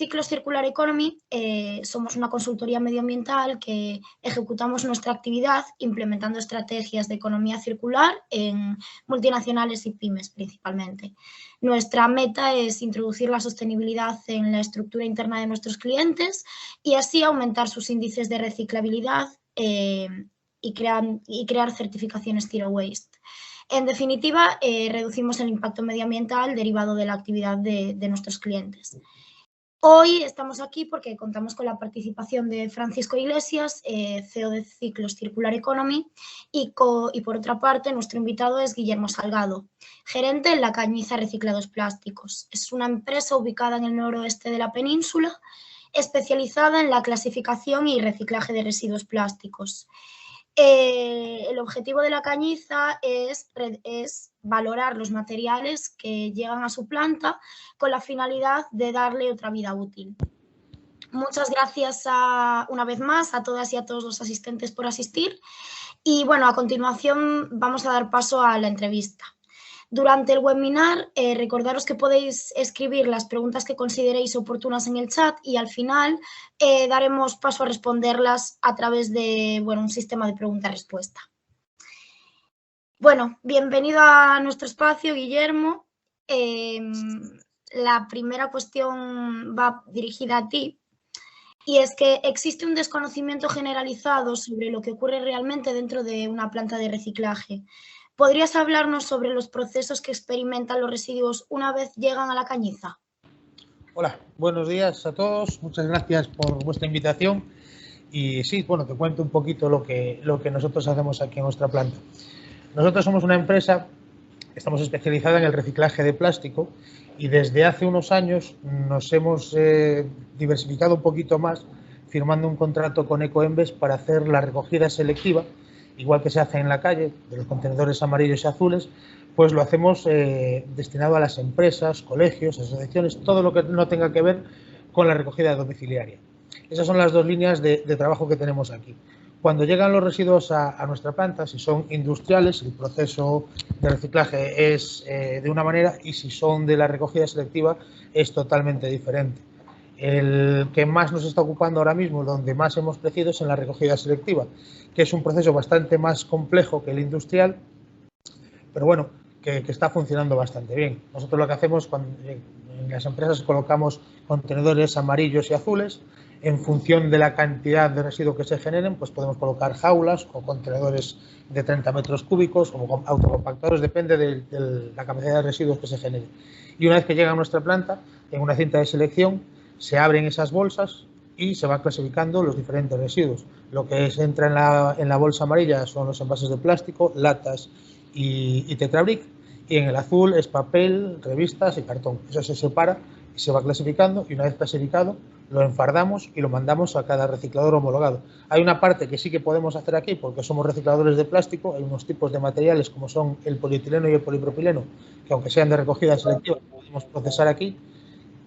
Ciclos Circular Economy somos una consultoría medioambiental que ejecutamos nuestra actividad implementando estrategias de economía circular en multinacionales y pymes principalmente. Nuestra meta es introducir la sostenibilidad en la estructura interna de nuestros clientes y así aumentar sus índices de reciclabilidad y crear certificaciones Zero Waste. En definitiva, reducimos el impacto medioambiental derivado de la actividad de nuestros clientes. Hoy estamos aquí porque contamos con la participación de Francisco Iglesias, CEO de Ciclos Circular Economy, y por otra parte nuestro invitado es Guillermo Salgado, gerente en La Cañiza Reciclados Plásticos. Es una empresa ubicada en el noroeste de la península, especializada en la clasificación y reciclaje de residuos plásticos. El objetivo de La Cañiza es valorar los materiales que llegan a su planta con la finalidad de darle otra vida útil. Muchas gracias una vez más a todas y a todos los asistentes por asistir y bueno, a continuación vamos a dar paso a la entrevista. Durante el webinar, recordaros que podéis escribir las preguntas que consideréis oportunas en el chat y al final daremos paso a responderlas a través de un sistema de pregunta-respuesta. Bueno, bienvenido a nuestro espacio, Guillermo. La primera cuestión va dirigida a ti y es que existe un desconocimiento generalizado sobre lo que ocurre realmente dentro de una planta de reciclaje. ¿Podrías hablarnos sobre los procesos que experimentan los residuos una vez llegan a La Cañiza? Hola, buenos días a todos. Muchas gracias por vuestra invitación. Y sí, bueno, te cuento un poquito lo que nosotros hacemos aquí en nuestra planta. Nosotros somos una empresa, estamos especializada en el reciclaje de plástico y desde hace unos años nos hemos diversificado un poquito más firmando un contrato con Ecoembes para hacer la recogida selectiva, igual que se hace en la calle, de los contenedores amarillos y azules, pues lo hacemos destinado a las empresas, colegios, asociaciones, todo lo que no tenga que ver con la recogida domiciliaria. Esas son las dos líneas de trabajo que tenemos aquí. Cuando llegan los residuos a nuestra planta, si son industriales, el proceso de reciclaje es de una manera y si son de la recogida selectiva es totalmente diferente. El que más nos está ocupando ahora mismo, donde más hemos crecido, es en la recogida selectiva, que es un proceso bastante más complejo que el industrial, pero bueno, que está funcionando bastante bien. Nosotros lo que hacemos en las empresas colocamos contenedores amarillos y azules. En función de la cantidad de residuos que se generen, pues podemos colocar jaulas o contenedores de 30 metros cúbicos o autocompactores, depende de la capacidad de residuos que se generen. Y una vez que llega a nuestra planta, en una cinta de selección, se abren esas bolsas y se va clasificando los diferentes residuos. Lo que entra en la bolsa amarilla son los envases de plástico, latas y tetrabric, y en el azul es papel, revistas y cartón. Eso se separa y se va clasificando y una vez clasificado lo enfardamos y lo mandamos a cada reciclador homologado. Hay una parte que sí que podemos hacer aquí porque somos recicladores de plástico, hay unos tipos de materiales como son el polietileno y el polipropileno que aunque sean de recogida selectiva podemos procesar aquí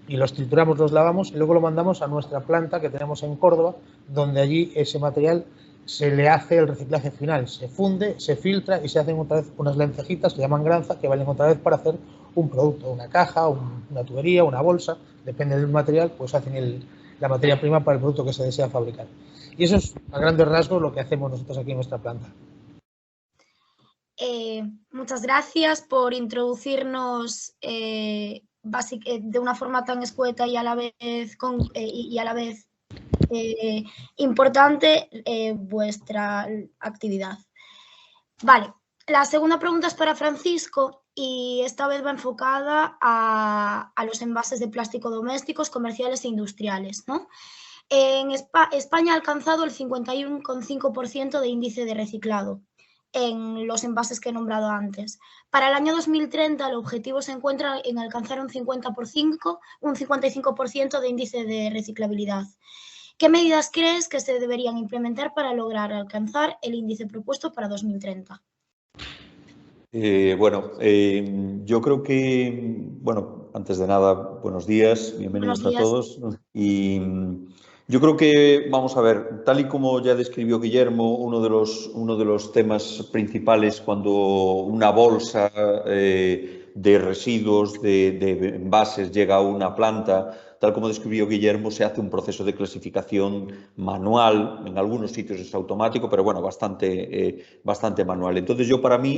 y los trituramos, los lavamos y luego lo mandamos a nuestra planta que tenemos en Córdoba, donde allí ese material se le hace el reciclaje final, se funde, se filtra y se hacen otra vez unas lentejitas que llaman granza que valen otra vez para hacer un producto, una caja, una tubería, una bolsa, depende del material, pues hacen la materia prima para el producto que se desea fabricar. Y eso es a grandes rasgos lo que hacemos nosotros aquí en nuestra planta. Muchas gracias por introducirnos de una forma tan escueta y a la vez importante vuestra actividad. Vale, la segunda pregunta es para Francisco y esta vez va enfocada a los envases de plástico domésticos, comerciales e industriales, ¿no? En España ha alcanzado el 51,5% de índice de reciclado en los envases que he nombrado antes. Para el año 2030 el objetivo se encuentra en alcanzar un 55% de índice de reciclabilidad. ¿Qué medidas crees que se deberían implementar para lograr alcanzar el índice propuesto para 2030? Yo creo que, antes de nada, buenos días, bienvenidos a todos. Y yo creo que, vamos a ver, tal y como ya describió Guillermo, uno de los temas principales cuando una bolsa de residuos, de envases, llega a una planta, tal como describió Guillermo, se hace un proceso de clasificación manual, en algunos sitios es automático, pero bueno, bastante manual. Entonces para mí,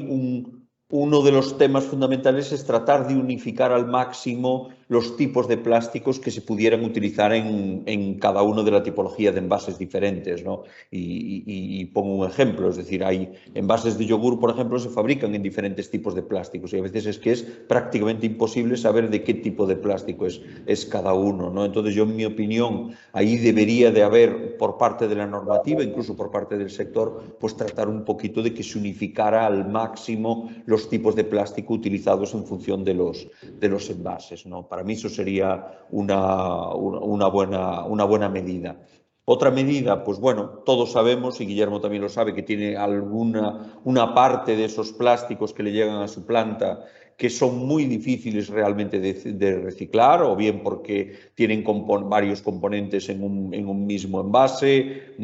uno de los temas fundamentales es tratar de unificar al máximo los tipos de plásticos que se pudieran utilizar en cada uno de la tipología de envases diferentes, ¿no? Y pongo un ejemplo, es decir, hay envases de yogur, por ejemplo, se fabrican en diferentes tipos de plásticos y a veces es que es prácticamente imposible saber de qué tipo de plástico es cada uno, ¿no? Entonces en mi opinión, ahí debería de haber por parte de la normativa, incluso por parte del sector, pues tratar un poquito de que se unificara al máximo los tipos de plástico utilizados en función de los envases, ¿no? Para mí eso sería una buena medida. Otra medida, pues bueno, todos sabemos, y Guillermo también lo sabe, que tiene una parte de esos plásticos que le llegan a su planta que son muy difíciles realmente de reciclar, o bien porque tienen varios componentes en un mismo envase,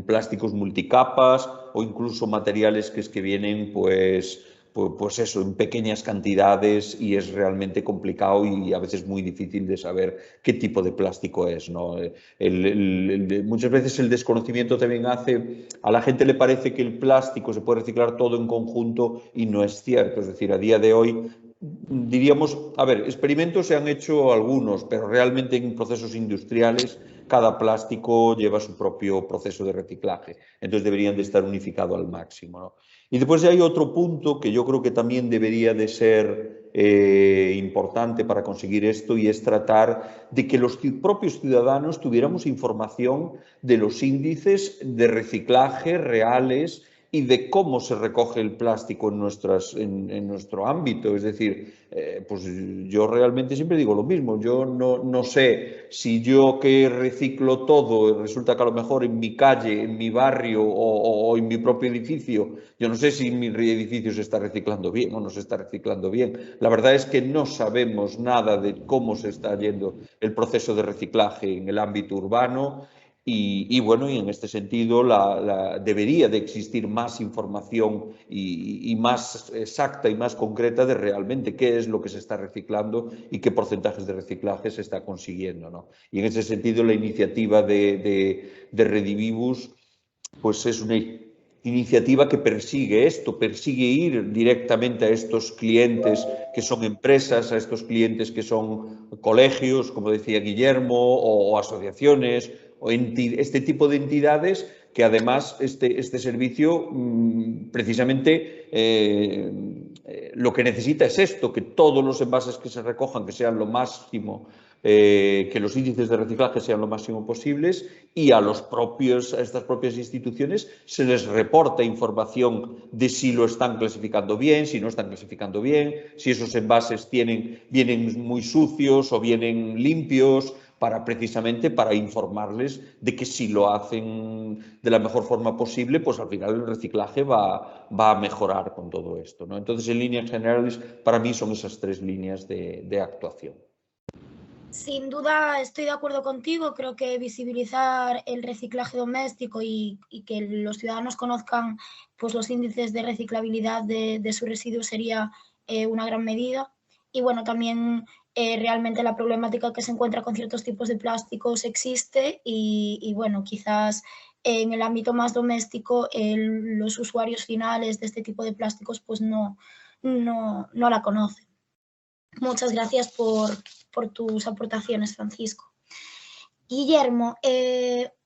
plásticos multicapas o incluso materiales que vienen pues eso, en pequeñas cantidades y es realmente complicado y a veces muy difícil de saber qué tipo de plástico es, ¿no? Muchas veces el desconocimiento también hace, a la gente le parece que el plástico se puede reciclar todo en conjunto y no es cierto. Es decir, a día de hoy diríamos, a ver, experimentos se han hecho algunos, pero realmente en procesos industriales cada plástico lleva su propio proceso de reciclaje, entonces deberían de estar unificados al máximo, ¿no? Y después hay otro punto que yo creo que también debería de ser importante para conseguir esto y es tratar de que los propios ciudadanos tuviéramos información de los índices de reciclaje reales y de cómo se recoge el plástico en nuestro ámbito. Es decir, pues yo realmente siempre digo lo mismo. Yo no sé si yo que reciclo todo, resulta que a lo mejor en mi calle, en mi barrio o en mi propio edificio, yo no sé si mi edificio se está reciclando bien o no se está reciclando bien. La verdad es que no sabemos nada de cómo se está yendo el proceso de reciclaje en el ámbito urbano. Y bueno, y en este sentido debería de existir más información y más exacta y más concreta de realmente qué es lo que se está reciclando y qué porcentajes de reciclaje se está consiguiendo, ¿no? Y en ese sentido la iniciativa de Redivivus pues es una iniciativa que persigue esto, persigue ir directamente a estos clientes que son empresas, a estos clientes que son colegios, como decía Guillermo, o asociaciones, o este tipo de entidades que además este servicio precisamente lo que necesita es esto, que todos los envases que se recojan que sean lo máximo, que los índices de reciclaje sean lo máximo posibles y a estas propias instituciones se les reporta información de si lo están clasificando bien, si no están clasificando bien, si esos envases vienen muy sucios o vienen limpios, precisamente para informarles de que si lo hacen de la mejor forma posible, pues al final el reciclaje va a mejorar con todo esto, ¿no? Entonces, en líneas generales, para mí son esas tres líneas de actuación. Sin duda estoy de acuerdo contigo, creo que visibilizar el reciclaje doméstico y que los ciudadanos conozcan pues, los índices de reciclabilidad de sus residuos sería una gran medida. Y bueno, también realmente la problemática que se encuentra con ciertos tipos de plásticos existe y bueno, quizás en el ámbito más doméstico los usuarios finales de este tipo de plásticos pues no la conocen. Muchas gracias por tus aportaciones, Francisco. Guillermo,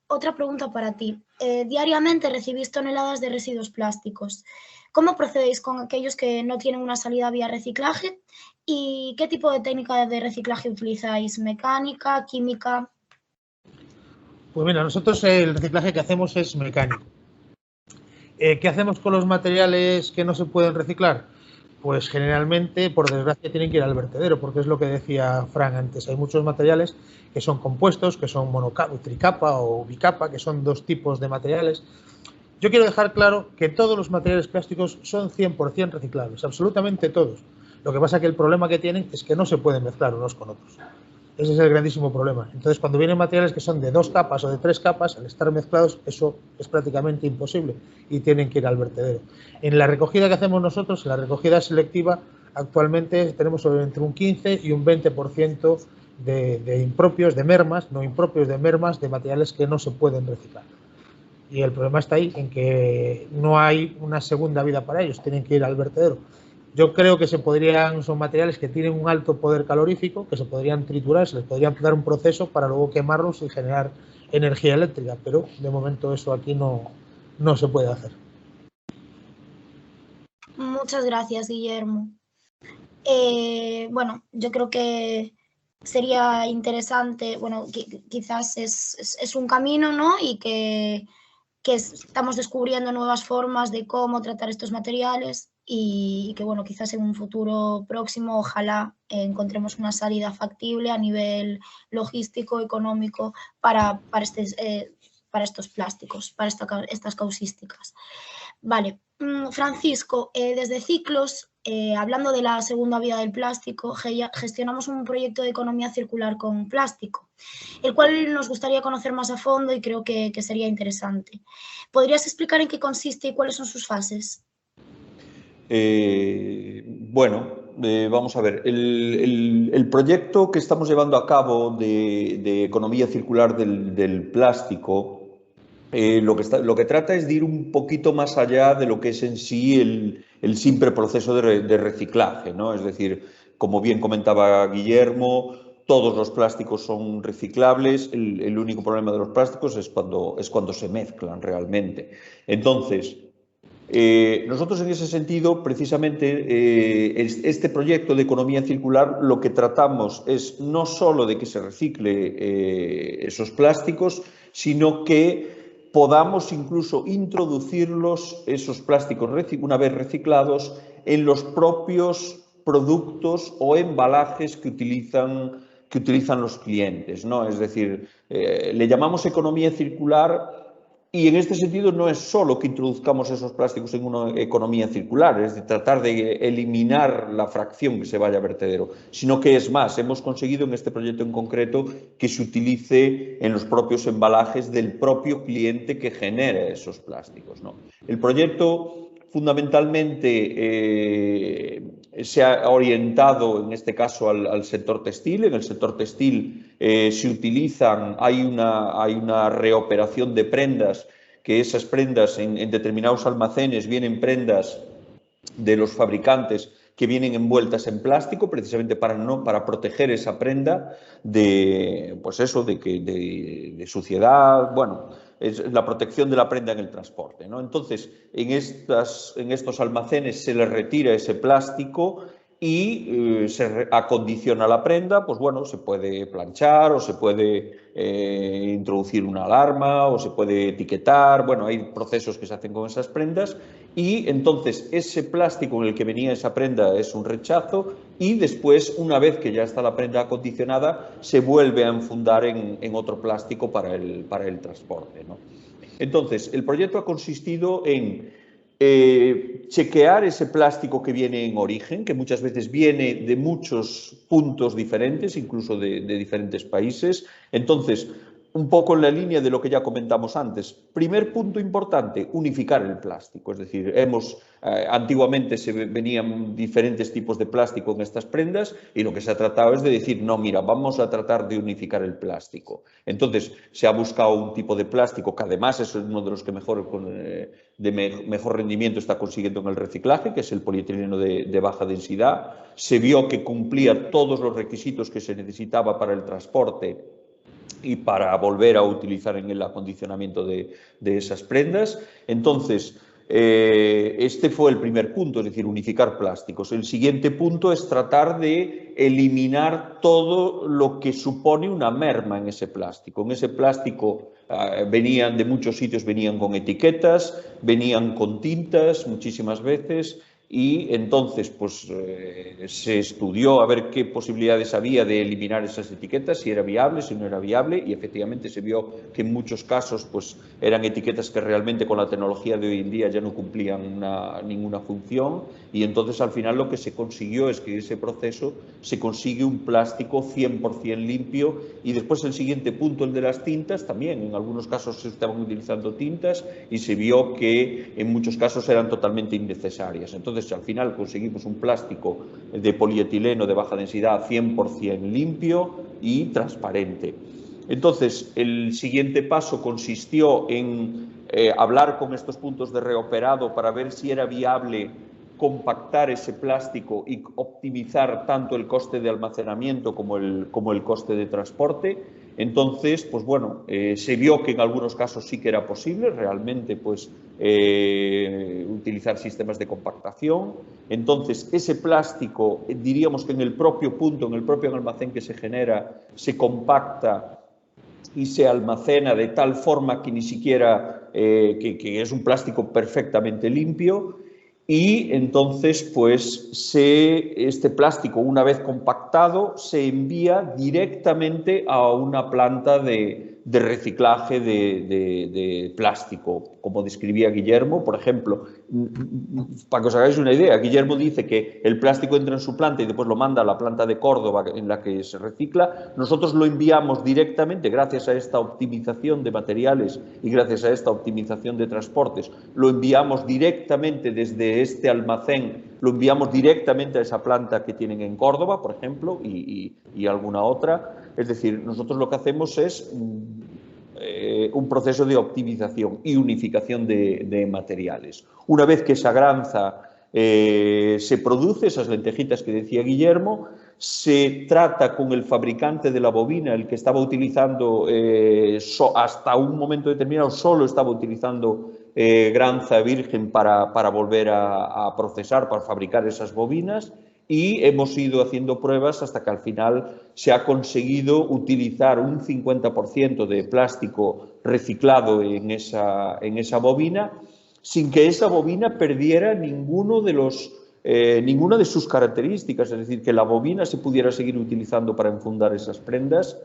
otra pregunta para ti. Diariamente recibís toneladas de residuos plásticos. ¿Cómo procedéis con aquellos que no tienen una salida vía reciclaje? ¿Y qué tipo de técnica de reciclaje utilizáis? ¿Mecánica, química? Pues mira, nosotros el reciclaje que hacemos es mecánico. ¿Qué hacemos con los materiales que no se pueden reciclar? Pues generalmente, por desgracia, tienen que ir al vertedero, porque es lo que decía Fran antes. Hay muchos materiales que son compuestos, que son tricapa o bicapa, que son dos tipos de materiales. Yo quiero dejar claro que todos los materiales plásticos son 100% reciclables, absolutamente todos. Lo que pasa es que el problema que tienen es que no se pueden mezclar unos con otros. Ese es el grandísimo problema. Entonces, cuando vienen materiales que son de 2 capas o de 3 capas, al estar mezclados, eso es prácticamente imposible y tienen que ir al vertedero. En la recogida que hacemos nosotros, en la recogida selectiva, actualmente tenemos entre un 15 y un 20% de impropios, de mermas, no impropios, de mermas, de materiales que no se pueden reciclar. Y el problema está ahí, en que no hay una segunda vida para ellos, tienen que ir al vertedero. Yo creo que son materiales que tienen un alto poder calorífico, que se podrían triturar, se les podría dar un proceso para luego quemarlos y generar energía eléctrica, pero de momento eso aquí no se puede hacer. Muchas gracias, Guillermo. Bueno, yo creo que sería interesante, bueno, quizás es un camino, ¿no? Y que estamos descubriendo nuevas formas de cómo tratar estos materiales y que, bueno, quizás en un futuro próximo ojalá encontremos una salida factible a nivel logístico, económico para estos plásticos, para estas causísticas. Vale, Francisco, desde Ciclos, hablando de la segunda vida del plástico, gestionamos un proyecto de economía circular con plástico, el cual nos gustaría conocer más a fondo y creo que sería interesante. ¿Podrías explicar en qué consiste y cuáles son sus fases? Vamos a ver. El proyecto que estamos llevando a cabo de economía circular del plástico, lo que trata es de ir un poquito más allá de lo que es en sí el simple proceso de reciclaje, ¿no? Es decir, como bien comentaba Guillermo, todos los plásticos son reciclables, el único problema de los plásticos es cuando se mezclan realmente. Entonces, nosotros en ese sentido, precisamente, este proyecto de economía circular lo que tratamos es no solo de que se recicle esos plásticos, sino que podamos incluso introducirlos, esos plásticos, una vez reciclados, en los propios productos o embalajes que utilizan los clientes, ¿no? Es decir, le llamamos economía circular. Y en este sentido no es solo que introduzcamos esos plásticos en una economía circular, es de tratar de eliminar la fracción que se vaya a vertedero, sino que es más, hemos conseguido en este proyecto en concreto que se utilice en los propios embalajes del propio cliente que genera esos plásticos, ¿no? El proyecto fundamentalmente se ha orientado en este caso al sector textil. En el sector textil hay una reoperación de prendas, que esas prendas en determinados almacenes vienen prendas de los fabricantes que vienen envueltas en plástico precisamente para proteger esa prenda de suciedad, bueno, es la protección de la prenda en el transporte, ¿no? Entonces, en estos almacenes se les retira ese plástico y se acondiciona la prenda, pues bueno, se puede planchar o se puede introducir una alarma o se puede etiquetar, bueno, hay procesos que se hacen con esas prendas y entonces ese plástico en el que venía esa prenda es un rechazo y después, una vez que ya está la prenda acondicionada, se vuelve a enfundar en otro plástico para el transporte, ¿no? Entonces, el proyecto ha consistido en chequear ese plástico que viene en origen, que muchas veces viene de muchos puntos diferentes, incluso de diferentes países. Entonces, un poco en la línea de lo que ya comentamos antes. Primer punto importante, unificar el plástico. Es decir, antiguamente venían diferentes tipos de plástico en estas prendas y lo que se ha tratado es de decir, no, mira, vamos a tratar de unificar el plástico. Entonces, se ha buscado un tipo de plástico que además es uno de los que mejor rendimiento está consiguiendo en el reciclaje, que es el polietileno de baja densidad. Se vio que cumplía todos los requisitos que se necesitaba para el transporte y para volver a utilizar en el acondicionamiento de esas prendas. Entonces, este fue el primer punto, es decir, unificar plásticos. El siguiente punto es tratar de eliminar todo lo que supone una merma en ese plástico. En ese plástico venían de muchos sitios, venían con etiquetas, venían con tintas muchísimas veces. Y entonces pues, se estudió a ver qué posibilidades había de eliminar esas etiquetas, si era viable, si no era viable, y efectivamente se vio que en muchos casos pues, eran etiquetas que realmente con la tecnología de hoy en día ya no cumplían ninguna función, y entonces al final lo que se consiguió es que en ese proceso se consigue un plástico 100% limpio. Y después el siguiente punto, el de las tintas, también en algunos casos se estaban utilizando tintas y se vio que en muchos casos eran totalmente innecesarias. Entonces, al final conseguimos un plástico de polietileno de baja densidad 100% limpio y transparente. Entonces, el siguiente paso consistió en hablar con estos puntos de reoperado para ver si era viable compactar ese plástico y optimizar tanto el coste de almacenamiento como el coste de transporte. Entonces, pues bueno, se vio que en algunos casos sí que era posible realmente pues, utilizar sistemas de compactación. Entonces, ese plástico, diríamos que en el propio punto, en el propio almacén que se genera, se compacta y se almacena de tal forma que ni siquiera, que es un plástico perfectamente limpio. Y entonces, pues, este plástico, una vez compactado, se envía directamente a una planta de reciclaje de plástico, como describía Guillermo. Por ejemplo, para que os hagáis una idea, Guillermo dice que el plástico entra en su planta y después lo manda a la planta de Córdoba en la que se recicla. Nosotros lo enviamos directamente, gracias a esta optimización de materiales y gracias a esta optimización de transportes, lo enviamos directamente desde este almacén, lo enviamos directamente a esa planta que tienen en Córdoba, por ejemplo, y alguna otra. Es decir, nosotros lo que hacemos es un proceso de optimización y unificación de materiales. Una vez que esa granza se produce, esas lentejitas que decía Guillermo, se trata con el fabricante de la bobina, el que estaba utilizando hasta un momento determinado, solo estaba utilizando granza virgen para volver a procesar, para fabricar esas bobinas, y hemos ido haciendo pruebas hasta que al final se ha conseguido utilizar un 50% de plástico reciclado en esa bobina, sin que esa bobina perdiera ninguna de sus características, es decir, que la bobina se pudiera seguir utilizando para enfundar esas prendas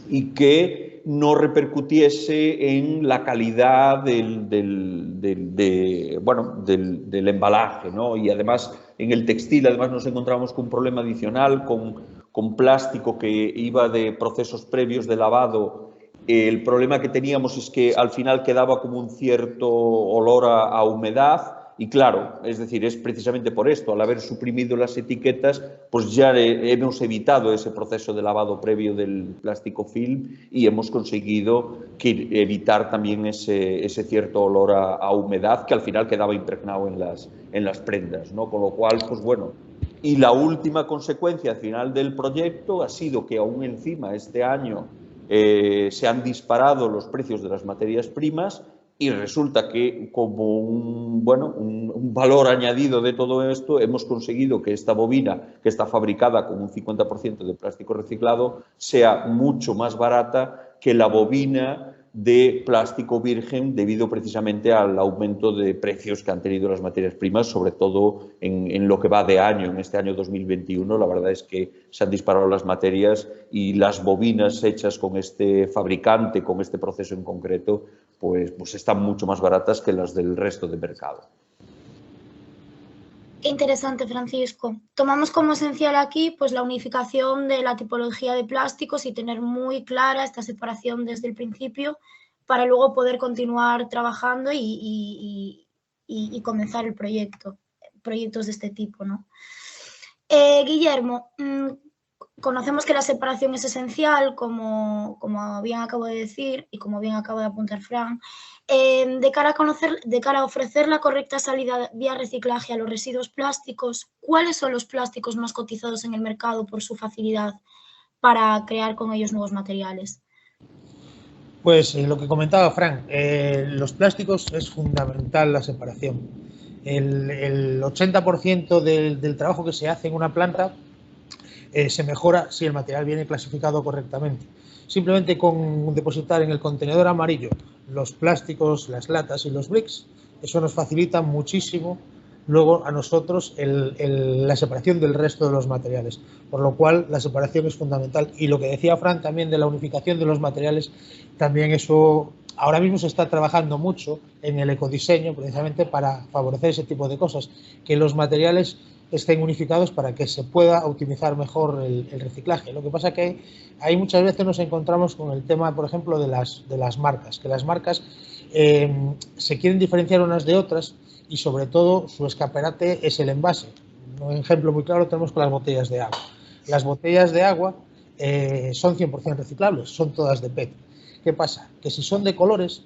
y que no repercutiese en la calidad del embalaje, ¿no? Y además en el textil además nos encontramos con un problema adicional, con plástico que iba de procesos previos de lavado. El problema que teníamos es que al final quedaba como un cierto olor a humedad. Y claro, es decir, es precisamente por esto, al haber suprimido las etiquetas, pues ya hemos evitado ese proceso de lavado previo del plástico film y hemos conseguido evitar también ese cierto olor a humedad que al final quedaba impregnado en las prendas, ¿no? Con lo cual, pues bueno. Y la última consecuencia al final del proyecto ha sido que aún encima este año se han disparado los precios de las materias primas. Y resulta que como un valor añadido de todo esto hemos conseguido que esta bobina, que está fabricada con un 50% de plástico reciclado, sea mucho más barata que la bobina de plástico virgen debido precisamente al aumento de precios que han tenido las materias primas, sobre todo en lo que va de año, en este año 2021. La verdad es que se han disparado las materias y las bobinas hechas con este fabricante, con este proceso en concreto, pues están mucho más baratas que las del resto del mercado. Qué interesante, Francisco. Tomamos como esencial aquí pues, la unificación de la tipología de plásticos y tener muy clara esta separación desde el principio para luego poder continuar trabajando y comenzar el proyectos de este tipo, ¿no? Guillermo, conocemos que la separación es esencial, como bien acabo de decir y como bien acaba de apuntar Fran. De cara a ofrecer la correcta salida vía reciclaje a los residuos plásticos, ¿cuáles son los plásticos más cotizados en el mercado por su facilidad para crear con ellos nuevos materiales? Pues lo que comentaba Fran, los plásticos es fundamental la separación. El 80% del trabajo que se hace en una planta se mejora si el material viene clasificado correctamente. Simplemente con depositar en el contenedor amarillo los plásticos, las latas y los bricks, eso nos facilita muchísimo luego a nosotros la separación del resto de los materiales, por lo cual la separación es fundamental. Y lo que decía Fran también de la unificación de los materiales, también eso ahora mismo se está trabajando mucho en el ecodiseño precisamente para favorecer ese tipo de cosas, que los materiales estén unificados para que se pueda optimizar mejor el reciclaje. Lo que pasa que ahí muchas veces nos encontramos con el tema, por ejemplo, de las marcas, que las marcas se quieren diferenciar unas de otras y sobre todo su escaparate es el envase. Un ejemplo muy claro tenemos con las botellas de agua. Las botellas de agua son 100% reciclables, son todas de PET. ¿Qué pasa? Que si son de colores,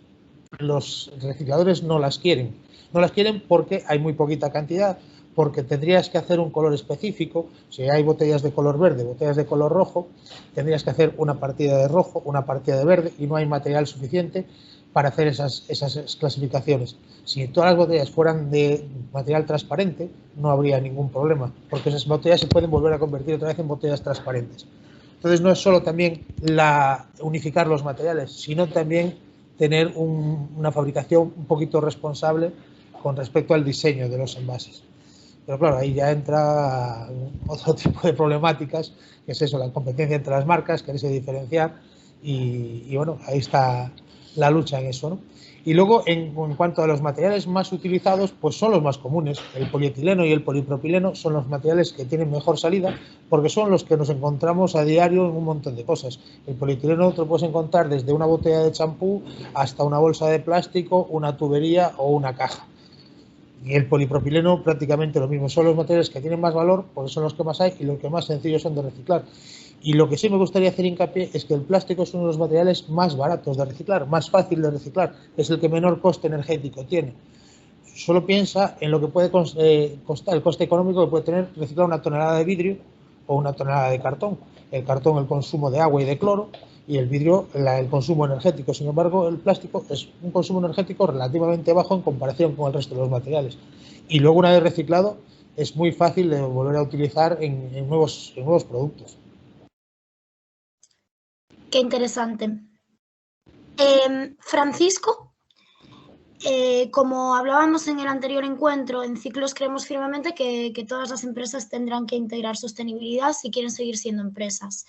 los recicladores no las quieren. No las quieren porque hay muy poquita cantidad, porque tendrías que hacer un color específico. Si hay botellas de color verde, botellas de color rojo, tendrías que hacer una partida de rojo, una partida de verde, y no hay material suficiente para hacer esas clasificaciones. Si todas las botellas fueran de material transparente, no habría ningún problema, porque esas botellas se pueden volver a convertir otra vez en botellas transparentes. Entonces, no es solo también unificar los materiales, sino también tener una fabricación un poquito responsable con respecto al diseño de los envases. Pero claro, ahí ya entra otro tipo de problemáticas, que es eso, la competencia entre las marcas, quererse diferenciar, y bueno, ahí está la lucha en eso, ¿no? Y luego, en cuanto a los materiales más utilizados, pues son los más comunes. El polietileno y el polipropileno son los materiales que tienen mejor salida, porque son los que nos encontramos a diario en un montón de cosas. El polietileno te lo puedes encontrar desde una botella de champú hasta una bolsa de plástico, una tubería o una caja. Y el polipropileno prácticamente lo mismo. Son los materiales que tienen más valor, porque son los que más hay y los que más sencillos son de reciclar. Y lo que sí me gustaría hacer hincapié es que el plástico es uno de los materiales más baratos de reciclar, más fácil de reciclar, es el que menor coste energético tiene. Solo piensa en lo que puede costar, el coste económico que puede tener reciclar una tonelada de vidrio o una tonelada de cartón. El cartón, el consumo de agua y de cloro, y el vidrio, el consumo energético. Sin embargo, el plástico es un consumo energético relativamente bajo en comparación con el resto de los materiales. Y luego, una vez reciclado, es muy fácil de volver a utilizar en nuevos productos. Qué interesante. Francisco, como hablábamos en el anterior encuentro, en Ciclos creemos firmemente que todas las empresas tendrán que integrar sostenibilidad si quieren seguir siendo empresas.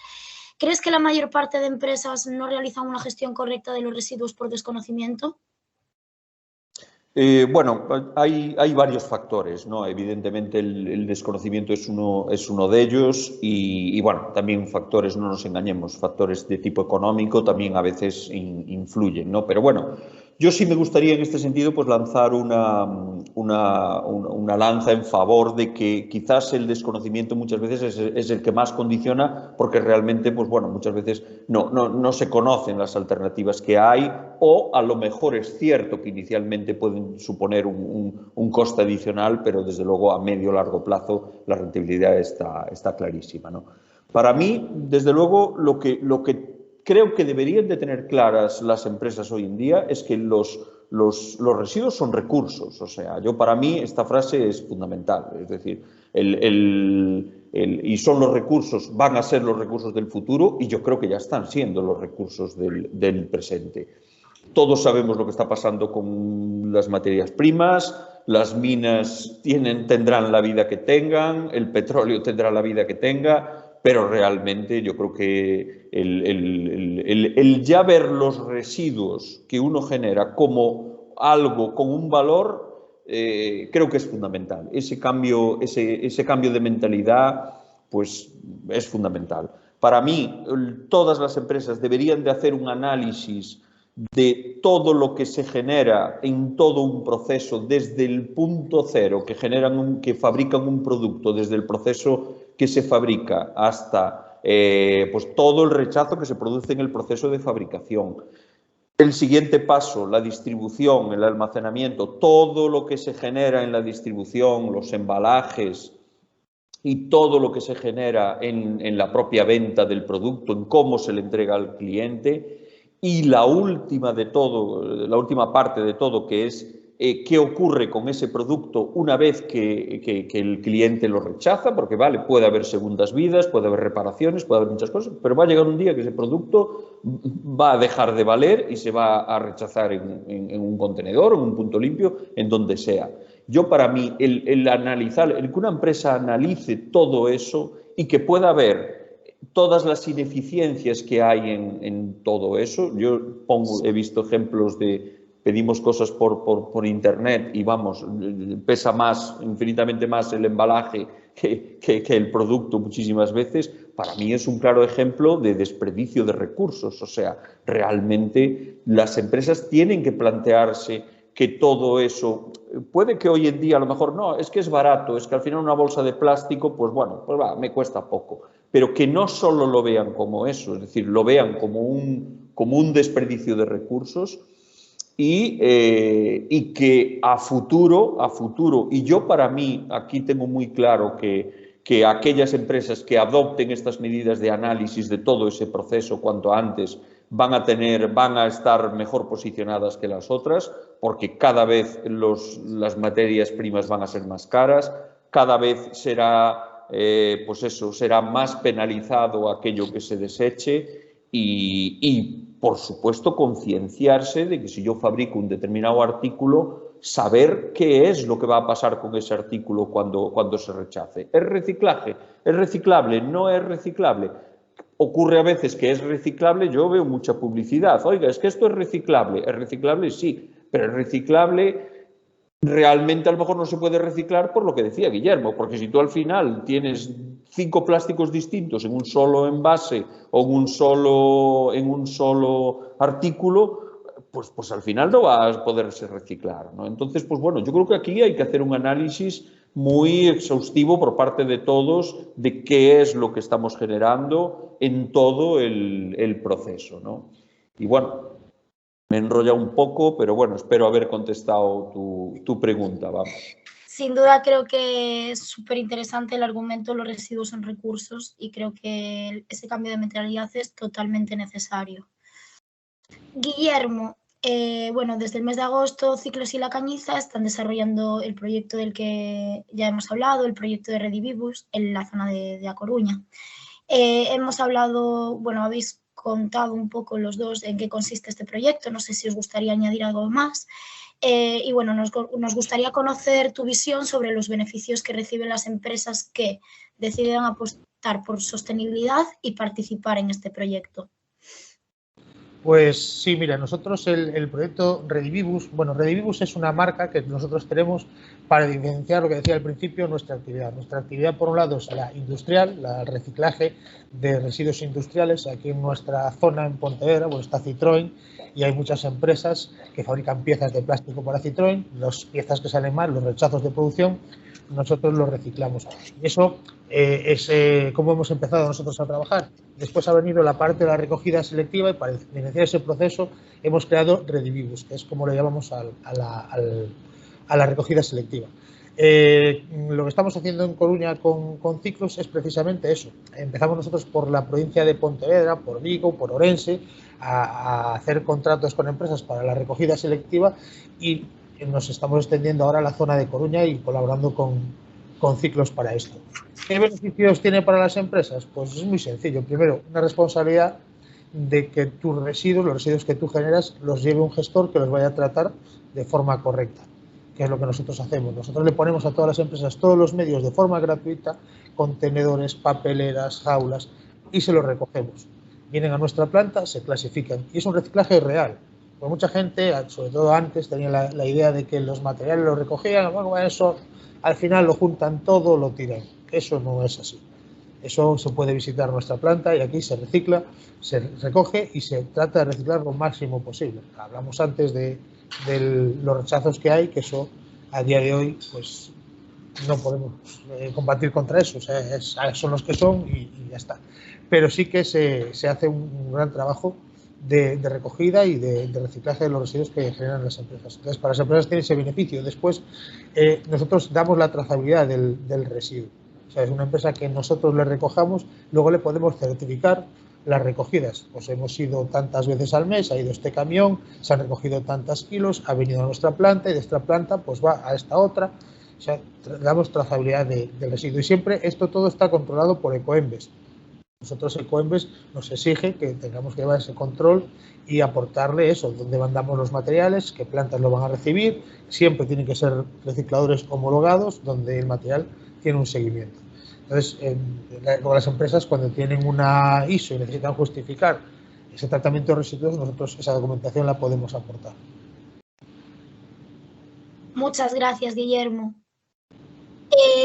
¿Crees que la mayor parte de empresas no realizan una gestión correcta de los residuos por desconocimiento? Bueno, hay varios factores, ¿no? Evidentemente el desconocimiento es uno de ellos y, bueno, también factores, no nos engañemos, factores de tipo económico también a veces influyen, ¿no? Pero bueno, yo sí me gustaría en este sentido pues lanzar una lanza en favor de que quizás el desconocimiento muchas veces es el que más condiciona, porque realmente pues bueno, muchas veces no se conocen las alternativas que hay, o a lo mejor es cierto que inicialmente pueden suponer un coste adicional, pero desde luego a medio o largo plazo la rentabilidad está clarísima, ¿no? Para mí, desde luego, lo que creo que deberían de tener claras las empresas hoy en día es que los residuos son recursos. O sea, para mí esta frase es fundamental. Es decir, y son los recursos, van a ser los recursos del futuro, y yo creo que ya están siendo los recursos del presente. Todos sabemos lo que está pasando con las materias primas. Las minas tendrán la vida que tengan, el petróleo tendrá la vida que tenga, pero realmente yo creo que el ya ver los residuos que uno genera como algo con un valor, creo que es fundamental. Ese cambio de mentalidad pues es fundamental. Para mí, todas las empresas deberían de hacer un análisis de todo lo que se genera en todo un proceso, desde el punto cero, que fabrican un producto, desde el proceso que se fabrica hasta pues todo el rechazo que se produce en el proceso de fabricación. El siguiente paso, la distribución, el almacenamiento, todo lo que se genera en la distribución, los embalajes y todo lo que se genera en la propia venta del producto, en cómo se le entrega al cliente. Y la última parte de todo, que es qué ocurre con ese producto una vez que el cliente lo rechaza, porque vale, puede haber segundas vidas, puede haber reparaciones, puede haber muchas cosas, pero va a llegar un día que ese producto va a dejar de valer y se va a rechazar en un contenedor, en un punto limpio, en donde sea. Para mí, el que una empresa analice todo eso y que pueda ver todas las ineficiencias que hay en todo eso. He visto ejemplos de pedimos cosas por internet y vamos, pesa infinitamente más el embalaje que el producto muchísimas veces. Para mí es un claro ejemplo de desperdicio de recursos. O sea, realmente las empresas tienen que plantearse que todo eso, puede que hoy en día a lo mejor no, es que es barato, es que al final una bolsa de plástico, pues bueno, pues me cuesta poco. pero que no solo lo vean como eso, es decir, lo vean como un desperdicio de recursos y que a futuro, y yo para mí aquí tengo muy claro que aquellas empresas que adopten estas medidas de análisis de todo ese proceso cuanto antes van a estar mejor posicionadas que las otras, porque cada vez las materias primas van a ser más caras, cada vez será, será más penalizado aquello que se deseche y por supuesto, concienciarse de que si yo fabrico un determinado artículo, saber qué es lo que va a pasar con ese artículo cuando se rechace. ¿Es reciclaje? ¿Es reciclable? ¿No es reciclable? Ocurre a veces que es reciclable, yo veo mucha publicidad. Oiga, es que esto es reciclable. ¿Es reciclable? Sí, pero es reciclable. Realmente a lo mejor no se puede reciclar por lo que decía Guillermo, porque si tú al final tienes 5 plásticos distintos en un solo envase o en un solo artículo, pues al final no va a poderse reciclar, ¿no? Entonces, pues bueno, yo creo que aquí hay que hacer un análisis muy exhaustivo por parte de todos de qué es lo que estamos generando en todo el proceso, ¿no? Y bueno, me he enrollado un poco, pero bueno, espero haber contestado tu pregunta, vamos. Sin duda creo que es súper interesante el argumento los residuos son recursos y creo que ese cambio de mentalidad es totalmente necesario. Guillermo, bueno, desde el mes de agosto Ciclos y La Cañiza están desarrollando el proyecto del que ya hemos hablado, el proyecto de Redivivus en la zona de A Coruña. Hemos hablado, bueno, habéis contado un poco los dos en qué consiste este proyecto, no sé si os gustaría añadir algo más. Y bueno, nos gustaría conocer tu visión sobre los beneficios que reciben las empresas que deciden apostar por sostenibilidad y participar en este proyecto. Pues sí, mira, nosotros el proyecto Redivivus, bueno, Redivivus es una marca que nosotros tenemos para diferenciar lo que decía al principio, nuestra actividad. Nuestra actividad, por un lado, es la industrial, el reciclaje de residuos industriales. Aquí en nuestra zona, en Pontevedra, bueno, está Citroën y hay muchas empresas que fabrican piezas de plástico para Citroën. Las piezas que salen mal, los rechazos de producción, nosotros los reciclamos. Y eso es cómo hemos empezado nosotros a trabajar. Después ha venido la parte de la recogida selectiva y para iniciar ese proceso hemos creado Redivivus, que es como le llamamos a la recogida selectiva. Lo que estamos haciendo en Coruña con Ciclos es precisamente eso. Empezamos nosotros por la provincia de Pontevedra, por Vigo, por Orense, a hacer contratos con empresas para la recogida selectiva y nos estamos extendiendo ahora a la zona de Coruña y colaborando con Ciclos para esto. ¿Qué beneficios tiene para las empresas? Pues es muy sencillo. Primero, una responsabilidad de que tus residuos, los residuos que tú generas, los lleve un gestor que los vaya a tratar de forma correcta, que es lo que nosotros hacemos. Nosotros le ponemos a todas las empresas todos los medios de forma gratuita, contenedores, papeleras, jaulas, y se los recogemos. Vienen a nuestra planta, se clasifican y es un reciclaje real. Porque mucha gente, sobre todo antes, tenía la idea de que los materiales los recogían, bueno, eso al final lo juntan todo, lo tiran. Eso no es así. Eso se puede visitar nuestra planta y aquí se recicla, se recoge y se trata de reciclar lo máximo posible. Hablamos antes de los rechazos que hay, que eso a día de hoy pues no podemos combatir contra eso, o sea, son los que son y ya está. Pero sí que se hace un gran trabajo de recogida y de reciclaje de los residuos que generan las empresas. Entonces, para las empresas tiene ese beneficio. Después, nosotros damos la trazabilidad del residuo. O sea, es una empresa que nosotros le recojamos, luego le podemos certificar las recogidas. Pues hemos ido tantas veces al mes, ha ido este camión, se han recogido tantos kilos, ha venido a nuestra planta y de esta planta pues va a esta otra. O sea, damos trazabilidad del residuo. Y siempre esto todo está controlado por Ecoembes. Nosotros Ecoembes nos exige que tengamos que llevar ese control y aportarle eso, dónde mandamos los materiales, qué plantas lo van a recibir. Siempre tienen que ser recicladores homologados, donde el material tiene un seguimiento. Entonces, las empresas cuando tienen una ISO y necesitan justificar ese tratamiento de residuos, nosotros esa documentación la podemos aportar. Muchas gracias, Guillermo.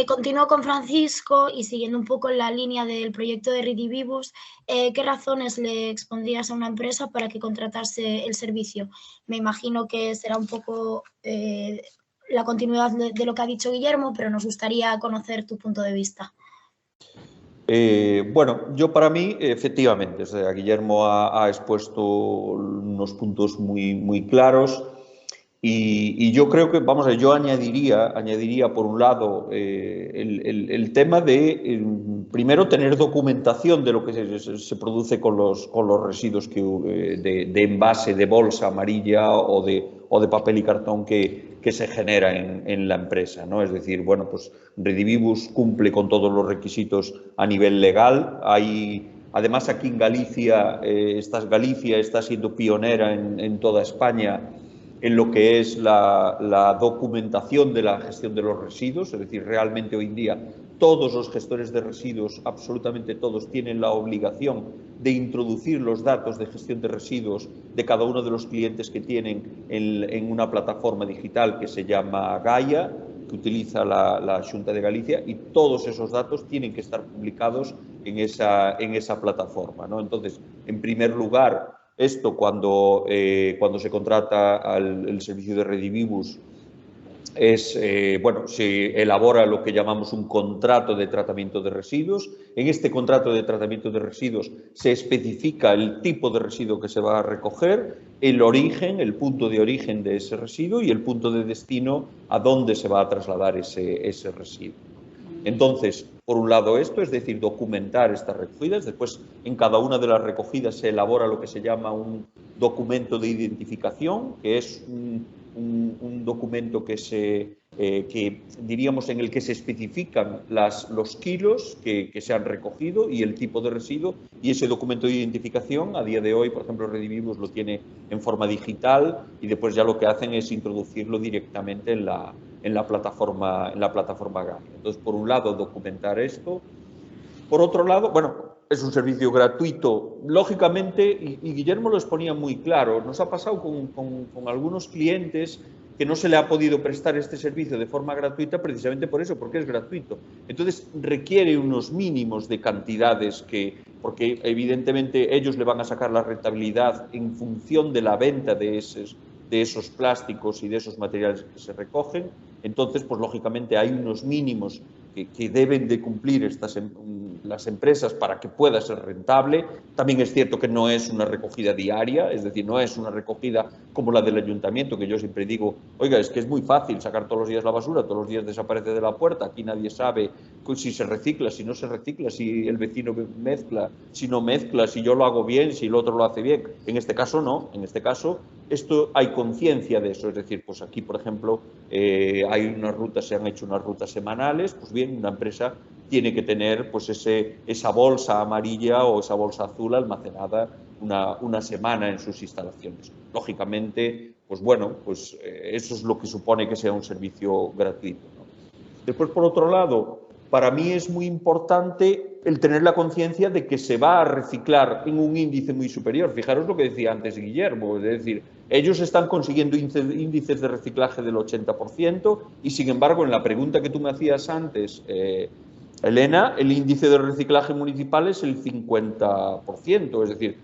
Continúo con Francisco y siguiendo un poco en la línea del proyecto de Redivivus, ¿qué razones le expondrías a una empresa para que contratase el servicio? Me imagino que será un poco la continuidad de lo que ha dicho Guillermo, pero nos gustaría conocer tu punto de vista. Bueno, yo para mí, efectivamente, o sea, Guillermo ha expuesto unos puntos muy claros y yo creo que, vamos a ver, yo añadiría por un lado el tema de, primero, tener documentación de lo que se produce con los residuos de envase de bolsa amarilla o de papel y cartón que se genera en la empresa, ¿no? Es decir, bueno, pues Redivivus cumple con todos los requisitos a nivel legal. Además, aquí en Galicia, Galicia está siendo pionera en toda España en lo que es la documentación de la gestión de los residuos, es decir, realmente hoy en día todos los gestores de residuos, absolutamente todos, tienen la obligación de introducir los datos de gestión de residuos de cada uno de los clientes que tienen en una plataforma digital que se llama Gaia, que utiliza la Xunta de Galicia, y todos esos datos tienen que estar publicados en esa plataforma, ¿no? Entonces, en primer lugar, esto cuando se contrata el servicio de Redivivus se elabora lo que llamamos un contrato de tratamiento de residuos. En este contrato de tratamiento de residuos se especifica el tipo de residuo que se va a recoger, el origen, el punto de origen de ese residuo y el punto de destino a dónde se va a trasladar ese residuo. Entonces, por un lado esto, es decir, documentar estas recogidas. Después, en cada una de las recogidas se elabora lo que se llama un documento de identificación, que es un documento que diríamos en el que se especifican los kilos que se han recogido y el tipo de residuo, y ese documento de identificación a día de hoy, por ejemplo, Redivivus lo tiene en forma digital y después ya lo que hacen es introducirlo directamente en la plataforma Gaia. Entonces, por un lado, documentar esto. Por otro lado, bueno, es un servicio gratuito, lógicamente, y Guillermo lo exponía muy claro. Nos ha pasado con algunos clientes que no se le ha podido prestar este servicio de forma gratuita precisamente por eso, porque es gratuito. Entonces, requiere unos mínimos de cantidades porque evidentemente ellos le van a sacar la rentabilidad en función de la venta de esos plásticos y de esos materiales que se recogen. Entonces, pues lógicamente hay unos mínimos que deben de cumplir las empresas para que pueda ser rentable. También es cierto que no es una recogida diaria, es decir, no es una recogida como la del ayuntamiento, que yo siempre digo, oiga, es que es muy fácil sacar todos los días la basura, todos los días desaparece de la puerta, aquí nadie sabe si se recicla, si no se recicla, si el vecino mezcla, si no mezcla, si yo lo hago bien, si el otro lo hace bien. En este caso no, en este caso hay conciencia de eso, es decir, pues aquí, por ejemplo, se han hecho unas rutas semanales, pues bien, una empresa tiene que tener pues esa bolsa amarilla o esa bolsa azul almacenada una semana en sus instalaciones. Lógicamente, pues bueno, pues eso es lo que supone que sea un servicio gratuito, ¿no? Después, por otro lado, para mí es muy importante el tener la conciencia de que se va a reciclar en un índice muy superior. Fijaros lo que decía antes Guillermo, es decir, ellos están consiguiendo índices de reciclaje del 80% y, sin embargo, en la pregunta que tú me hacías antes, Elena, el índice de reciclaje municipal es el 50%, es decir,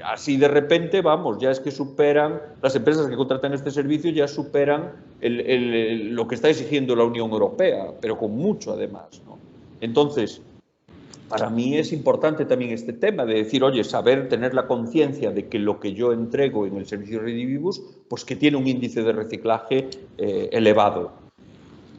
así de repente, vamos, ya es que superan, las empresas que contratan este servicio ya superan lo que está exigiendo la Unión Europea, pero con mucho además, ¿no? Entonces, para mí es importante también este tema de decir, oye, tener la conciencia de que lo que yo entrego en el servicio Redivivus, pues que tiene un índice de reciclaje elevado.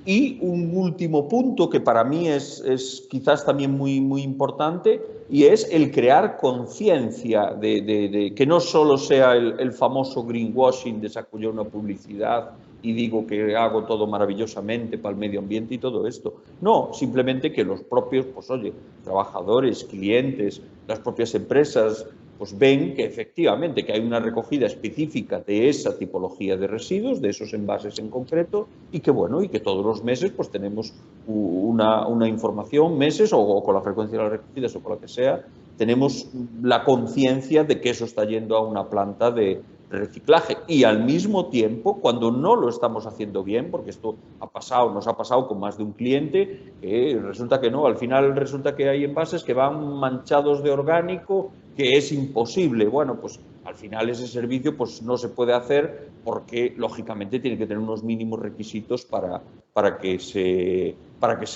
Y un último punto que para mí es quizás también muy importante, y es el crear conciencia de que no solo sea el famoso greenwashing de saco yo una publicidad y digo que hago todo maravillosamente para el medio ambiente y todo esto. No, simplemente que los propios, pues oye, trabajadores, clientes, las propias empresas, pues ven que efectivamente que hay una recogida específica de esa tipología de residuos, de esos envases en concreto, y que bueno, y que todos los meses pues tenemos una información, meses o con la frecuencia de las recogidas o con la que sea, tenemos la conciencia de que eso está yendo a una planta de reciclaje. Y al mismo tiempo, cuando no lo estamos haciendo bien, porque esto nos ha pasado con más de un cliente, que resulta que no, al final resulta que hay envases que van manchados de orgánico, que es imposible. Bueno, pues Al final ese servicio pues no se puede hacer porque lógicamente tiene que tener unos mínimos requisitos para que se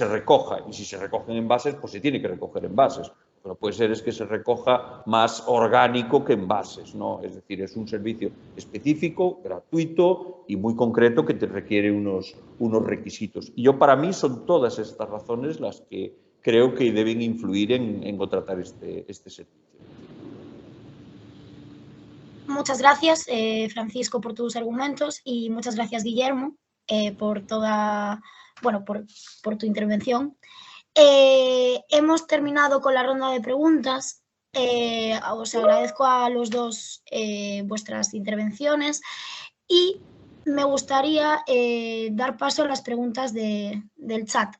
recoja, y si se recogen envases pues se tiene que recoger envases. Lo que puede ser es que se recoja más orgánico que envases, ¿no? Es decir, es un servicio específico, gratuito y muy concreto que te requiere unos requisitos. Y para mí son todas estas razones las que creo que deben influir en contratar este servicio. Muchas gracias, Francisco, por tus argumentos, y muchas gracias, Guillermo, por tu intervención. Hemos terminado con la ronda de preguntas. Os agradezco a los dos vuestras intervenciones y me gustaría dar paso a las preguntas del chat.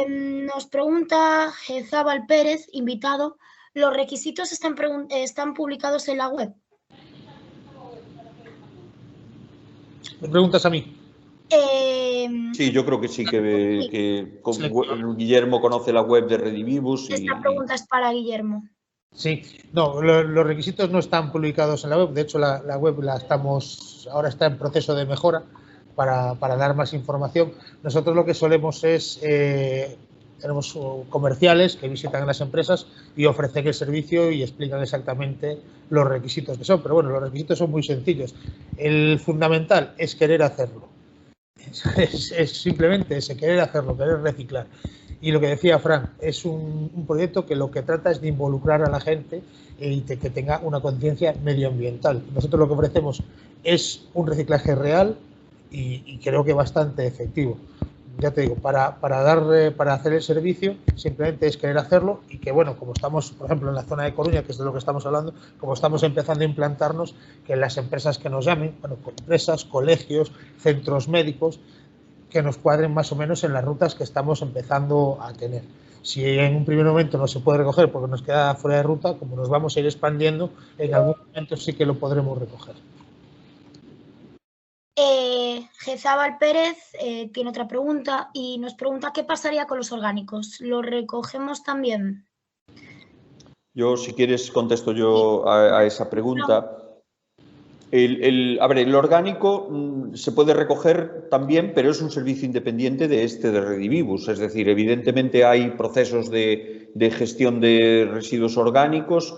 Nos pregunta Gezabal Pérez, invitado: ¿los requisitos están publicados en la web? ¿Me preguntas a mí? Sí, yo creo que sí, que Guillermo conoce la web de Redivivus. Esta pregunta es para Guillermo. Sí, no, los requisitos no están publicados en la web. De hecho, la web ahora está en proceso de mejora para dar más información. Nosotros lo que solemos es, tenemos comerciales que visitan las empresas y ofrecen el servicio y explican exactamente los requisitos que son. Pero bueno, los requisitos son muy sencillos. El fundamental es querer hacerlo. Es simplemente ese, querer hacerlo, querer reciclar. Y lo que decía Fran, es un proyecto que lo que trata es de involucrar a la gente y que tenga una conciencia medioambiental. Nosotros lo que ofrecemos es un reciclaje real y creo que bastante efectivo. Ya te digo, para hacer el servicio simplemente es querer hacerlo, y que bueno, como estamos, por ejemplo, en la zona de Coruña, que es de lo que estamos hablando, como estamos empezando a implantarnos, que las empresas que nos llamen, bueno, empresas, colegios, centros médicos, que nos cuadren más o menos en las rutas que estamos empezando a tener. Si en un primer momento no se puede recoger porque nos queda fuera de ruta, como nos vamos a ir expandiendo, en algún momento sí que lo podremos recoger. Gezabal Pérez tiene otra pregunta y nos pregunta: ¿qué pasaría con los orgánicos? ¿Los recogemos también? Yo, si quieres, contesto yo a esa pregunta. El orgánico se puede recoger también, pero es un servicio independiente de Redivivus. Es decir, evidentemente hay procesos de gestión de residuos orgánicos.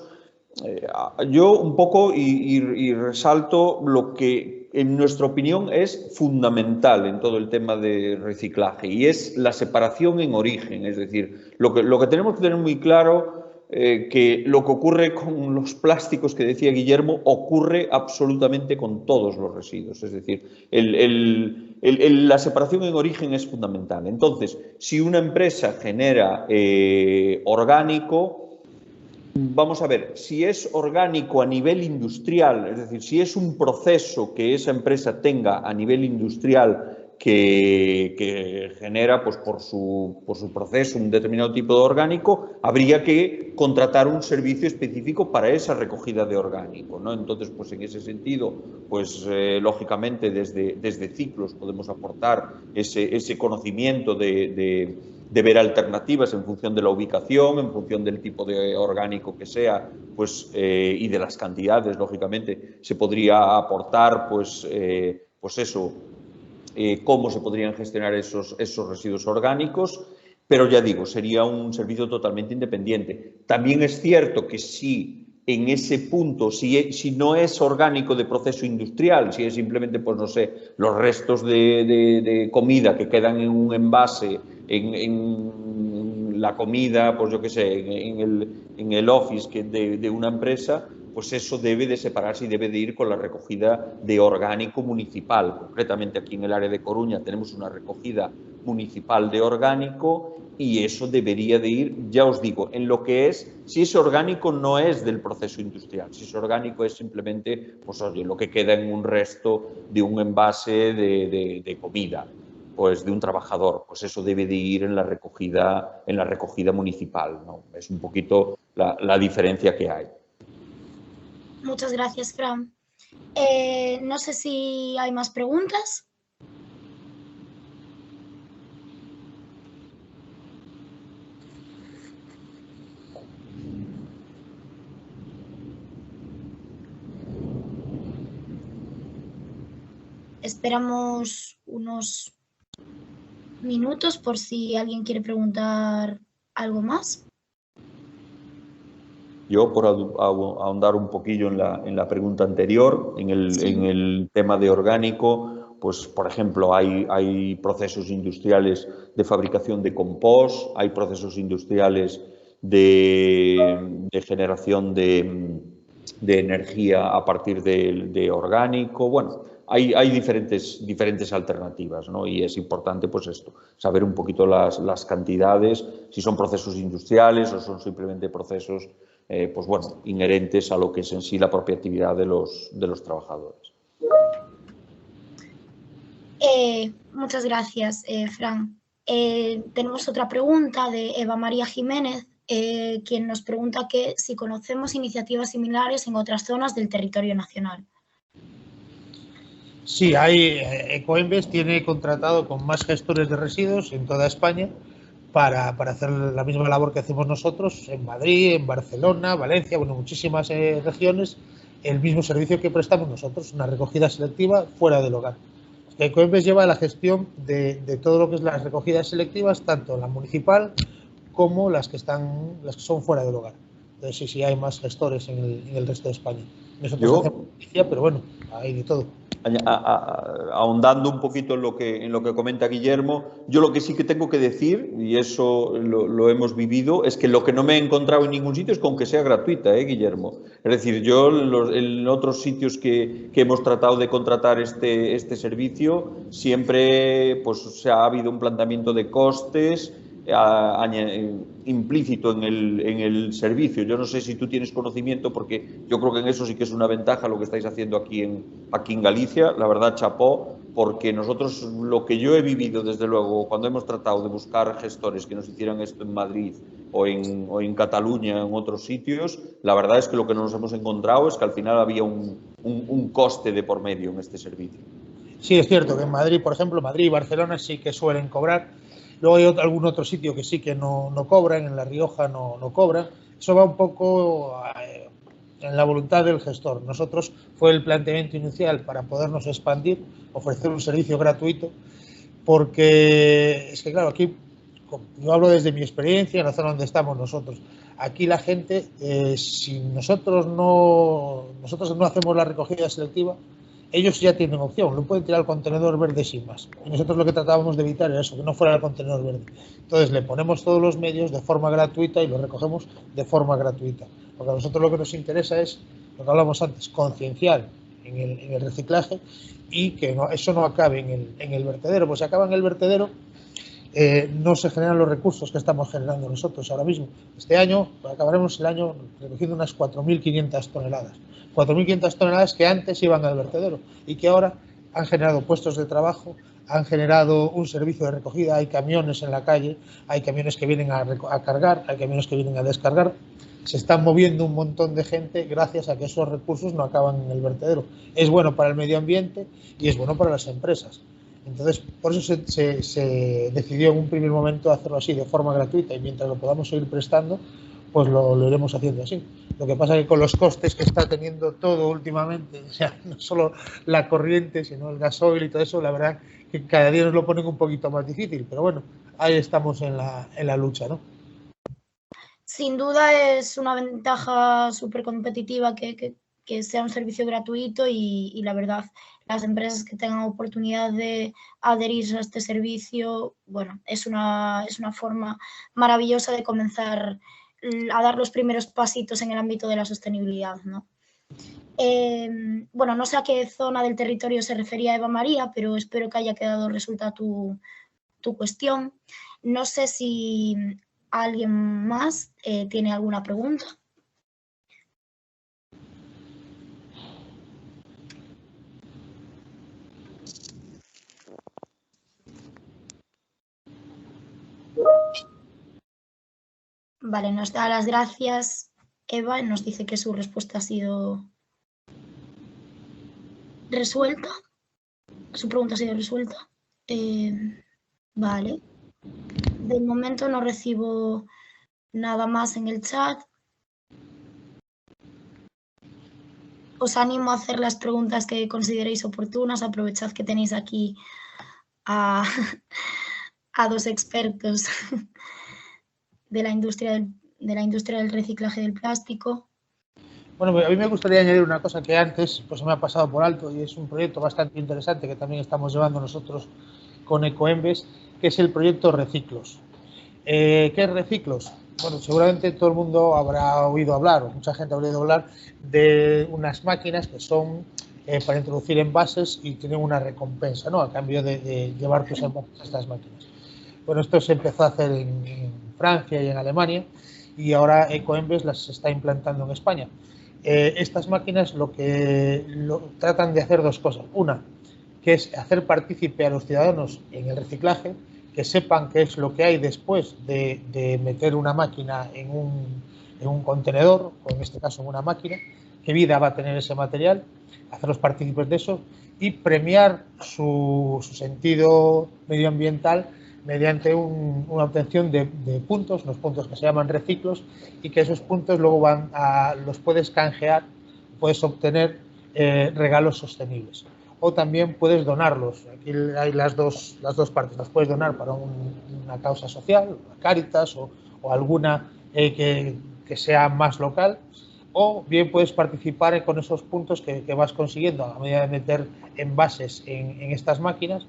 Yo un poco y resalto lo que en nuestra opinión es fundamental en todo el tema de reciclaje, y es la separación en origen. Es decir, lo que tenemos que tener muy claro, que lo que ocurre con los plásticos que decía Guillermo ocurre absolutamente con todos los residuos. Es decir, la separación en origen es fundamental. Entonces, si una empresa genera orgánico, vamos a ver, si es orgánico a nivel industrial, es decir, si es un proceso que esa empresa tenga a nivel industrial que genera, pues por su proceso, un determinado tipo de orgánico, habría que contratar un servicio específico para esa recogida de orgánico, ¿no? Entonces, pues en ese sentido, pues lógicamente desde Ciclos podemos aportar ese conocimiento de ver alternativas en función de la ubicación, en función del tipo de orgánico que sea, pues, y de las cantidades, lógicamente, se podría aportar, pues eso, cómo se podrían gestionar esos residuos orgánicos, pero ya digo, sería un servicio totalmente independiente. También es cierto que si en ese punto, si no es orgánico de proceso industrial, si es simplemente, pues no sé, los restos de comida que quedan en un envase, en la comida, pues yo qué sé, en el office de una empresa, pues eso debe de separarse y debe de ir con la recogida de orgánico municipal. Concretamente aquí en el área de Coruña tenemos una recogida municipal de orgánico, y eso debería de ir, ya os digo, en lo que es, si ese orgánico no es del proceso industrial, si ese orgánico es simplemente, pues oye, lo que queda en un resto de un envase de comida, pues de un trabajador, pues eso debe de ir en la recogida municipal, ¿no? Es un poquito la diferencia que hay. Muchas gracias, Fran. No sé si hay más preguntas. esperamos unos minutos por si alguien quiere preguntar algo más. Yo, por ahondar un poquillo en la pregunta anterior, en el tema de orgánico, pues, por ejemplo, hay procesos industriales de fabricación de compost, hay procesos industriales de generación de energía a partir de orgánico. Bueno, hay diferentes alternativas, ¿no? Y es importante, pues esto, saber un poquito las cantidades, si son procesos industriales o son simplemente procesos pues bueno, inherentes a lo que es en sí la propia actividad de los trabajadores. Muchas gracias, Fran. Tenemos otra pregunta de Eva María Jiménez, quien nos pregunta que si conocemos iniciativas similares en otras zonas del territorio nacional. Sí, Ecoembes tiene contratado con más gestores de residuos en toda España para hacer la misma labor que hacemos nosotros en Madrid, en Barcelona, Valencia, bueno, muchísimas regiones, el mismo servicio que prestamos nosotros, una recogida selectiva fuera del hogar. Ecoembes lleva la gestión de todo lo que es las recogidas selectivas, tanto la municipal como las que son fuera del hogar. Entonces sí, hay más gestores en el resto de España. Nosotros hacemos noticia, pero bueno, hay de todo. Ahondando un poquito en lo que comenta Guillermo, yo lo que sí que tengo que decir, y eso lo hemos vivido, es que lo que no me he encontrado en ningún sitio es con que sea gratuita, Guillermo. Es decir, yo en otros sitios que hemos tratado de contratar este servicio, siempre pues ha habido un planteamiento de costes implícito en el servicio. Yo no sé si tú tienes conocimiento, porque yo creo que en eso sí que es una ventaja lo que estáis haciendo aquí en Galicia. La verdad, chapó, porque nosotros, lo que yo he vivido, desde luego, cuando hemos tratado de buscar gestores que nos hicieran esto en Madrid o en Cataluña, en otros sitios, la verdad es que lo que nos hemos encontrado es que al final había un coste de por medio en este servicio. Sí, es cierto que en Madrid, por ejemplo, Madrid y Barcelona sí que suelen cobrar. Luego hay algún otro sitio que sí que no cobran, en La Rioja no cobran. Eso va un poco en la voluntad del gestor. Nosotros fue el planteamiento inicial para podernos expandir, ofrecer un servicio gratuito, porque es que claro, aquí yo hablo desde mi experiencia en la zona donde estamos nosotros. Aquí la gente, si nosotros no hacemos la recogida selectiva, ellos ya tienen opción, lo pueden tirar al contenedor verde sin más. Y nosotros lo que tratábamos de evitar era eso, que no fuera al contenedor verde. Entonces le ponemos todos los medios de forma gratuita y lo recogemos de forma gratuita. Porque a nosotros lo que nos interesa es, lo que hablamos antes, concienciar en el reciclaje y que eso no acabe en el vertedero. Pues si acaba en el vertedero, no se generan los recursos que estamos generando nosotros ahora mismo. Este año acabaremos el año recogiendo unas 4.500 toneladas. 4.500 toneladas que antes iban al vertedero y que ahora han generado puestos de trabajo, han generado un servicio de recogida, hay camiones en la calle, hay camiones que vienen a cargar, hay camiones que vienen a descargar. Se están moviendo un montón de gente gracias a que esos recursos no acaban en el vertedero. Es bueno para el medio ambiente y es bueno para las empresas. Entonces, por eso se decidió en un primer momento hacerlo así, de forma gratuita, y mientras lo podamos seguir prestando, pues lo iremos haciendo así. Lo que pasa es que con los costes que está teniendo todo últimamente, o sea, no solo la corriente, sino el gasoil y todo eso, la verdad que cada día nos lo ponen un poquito más difícil, pero bueno, ahí estamos en la lucha, ¿no? Sin duda es una ventaja súper competitiva que sea un servicio gratuito y la verdad, las empresas que tengan oportunidad de adherirse a este servicio, bueno, es una forma maravillosa de comenzar a dar los primeros pasitos en el ámbito de la sostenibilidad, ¿no? Bueno, no sé a qué zona del territorio se refería Eva María, pero espero que haya quedado resuelta tu cuestión. No sé si alguien más tiene alguna pregunta. Vale, nos da las gracias Eva, nos dice que su respuesta ha sido resuelta. Su pregunta ha sido resuelta. Vale. De momento no recibo nada más en el chat. os animo a hacer las preguntas que consideréis oportunas. Aprovechad que tenéis aquí a dos expertos de la industria del reciclaje del plástico. Bueno, a mí me gustaría añadir una cosa que antes pues, se me ha pasado por alto, y es un proyecto bastante interesante que también estamos llevando nosotros con Ecoembes, que es el proyecto Reciclos. ¿Qué es Reciclos? Bueno, seguramente todo el mundo habrá oído hablar, o mucha gente habrá oído hablar, de unas máquinas que son para introducir envases y tienen una recompensa, ¿no?, a cambio de llevar tus envases a estas máquinas. Bueno, esto se empezó a hacer en Francia y en Alemania, y ahora Ecoembes las está implantando en España. Estas máquinas tratan de hacer dos cosas. Una, que es hacer partícipe a los ciudadanos en el reciclaje, que sepan qué es lo que hay después de meter una máquina en un contenedor, o en este caso en una máquina, qué vida va a tener ese material, hacerlos partícipes de eso y premiar su sentido medioambiental mediante una obtención de puntos, unos puntos que se llaman reciclos, y que esos puntos luego los puedes canjear, puedes obtener regalos sostenibles. O también puedes donarlos. Aquí hay las dos partes. Las puedes donar para una causa social, Cáritas o alguna que sea más local, o bien puedes participar con esos puntos que vas consiguiendo a medida de meter envases en estas máquinas.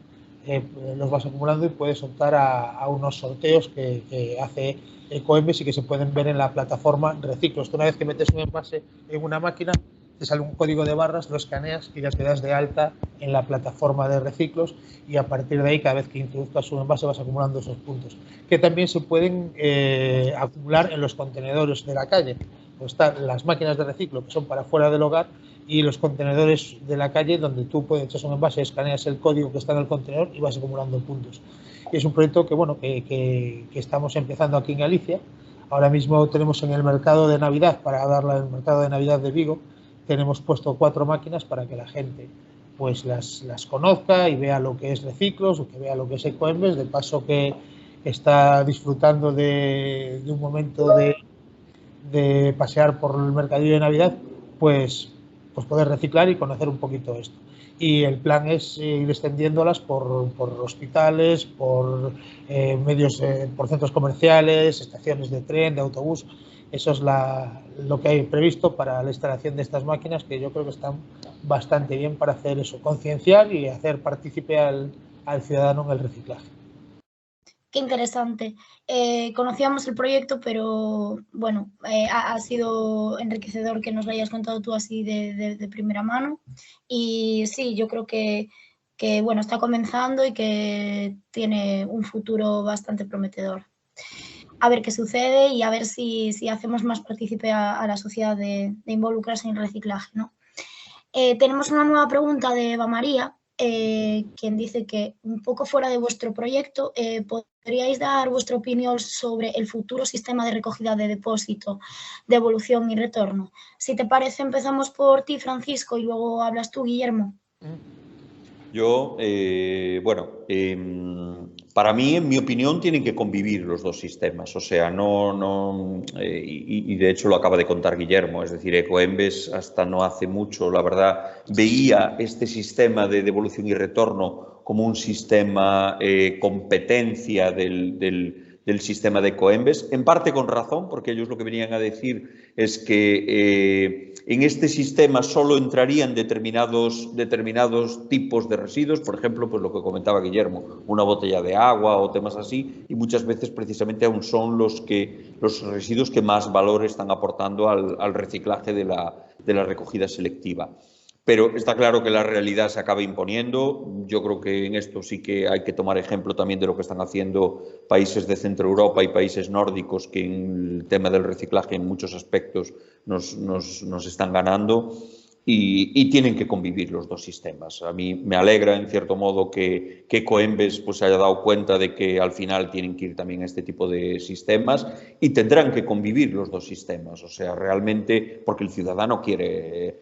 Los vas acumulando y puedes optar a unos sorteos que hace Ecoembes y que se pueden ver en la plataforma Reciclos. Una vez que metes un envase en una máquina, te sale un código de barras, lo escaneas y ya te das de alta en la plataforma de Reciclos, y a partir de ahí, cada vez que introduzcas un envase, vas acumulando esos puntos, que también se pueden acumular en los contenedores de la calle. Pues están las máquinas de reciclo, que son para fuera del hogar, y los contenedores de la calle, donde tú puedes echar un envase, escaneas el código que está en el contenedor y vas acumulando puntos. Y es un proyecto que estamos empezando aquí en Galicia. Ahora mismo tenemos en el mercado de Navidad, para darle al mercado de Navidad de Vigo, tenemos puesto 4 máquinas para que la gente pues las conozca y vea lo que es Reciclos, o que vea lo que es Ecoembes, de paso que está disfrutando de un momento de pasear por el mercadillo de Navidad, pues poder reciclar y conocer un poquito esto. Y el plan es ir extendiéndolas por hospitales, por medios, por centros comerciales, estaciones de tren, de autobús. Eso es lo que hay previsto para la instalación de estas máquinas, que yo creo que están bastante bien para hacer eso, concienciar y hacer partícipe al ciudadano en el reciclaje. Qué interesante. Conocíamos el proyecto, pero bueno, ha sido enriquecedor que nos lo hayas contado tú así de primera mano. Y sí, yo creo que bueno, está comenzando y que tiene un futuro bastante prometedor. A ver qué sucede y a ver si hacemos más partícipe a la sociedad de involucrarse en el reciclaje, ¿no? Tenemos una nueva pregunta de Eva María, quien dice que, un poco fuera de vuestro proyecto, ¿podríais dar vuestra opinión sobre el futuro sistema de recogida de depósito, devolución y retorno? Si te parece, empezamos por ti, Francisco, y luego hablas tú, Guillermo. Yo, para mí, en mi opinión, tienen que convivir los dos sistemas. O sea, y de hecho lo acaba de contar Guillermo, es decir, Ecoembes hasta no hace mucho, la verdad, veía este sistema de devolución y retorno como un sistema competencia del sistema de Ecoembes, en parte con razón, porque ellos lo que venían a decir es que en este sistema solo entrarían determinados tipos de residuos, por ejemplo, pues lo que comentaba Guillermo, una botella de agua o temas así, y muchas veces precisamente aún son los residuos que más valor están aportando al reciclaje de la recogida selectiva. Pero está claro que la realidad se acaba imponiendo. Yo creo que en esto sí que hay que tomar ejemplo también de lo que están haciendo países de Centro Europa y países nórdicos, que en el tema del reciclaje en muchos aspectos nos están ganando. Y tienen que convivir los dos sistemas. A mí me alegra, en cierto modo, que Ecoembes pues, se haya dado cuenta de que al final tienen que ir también a este tipo de sistemas, y tendrán que convivir los dos sistemas. O sea, realmente, porque el ciudadano quiere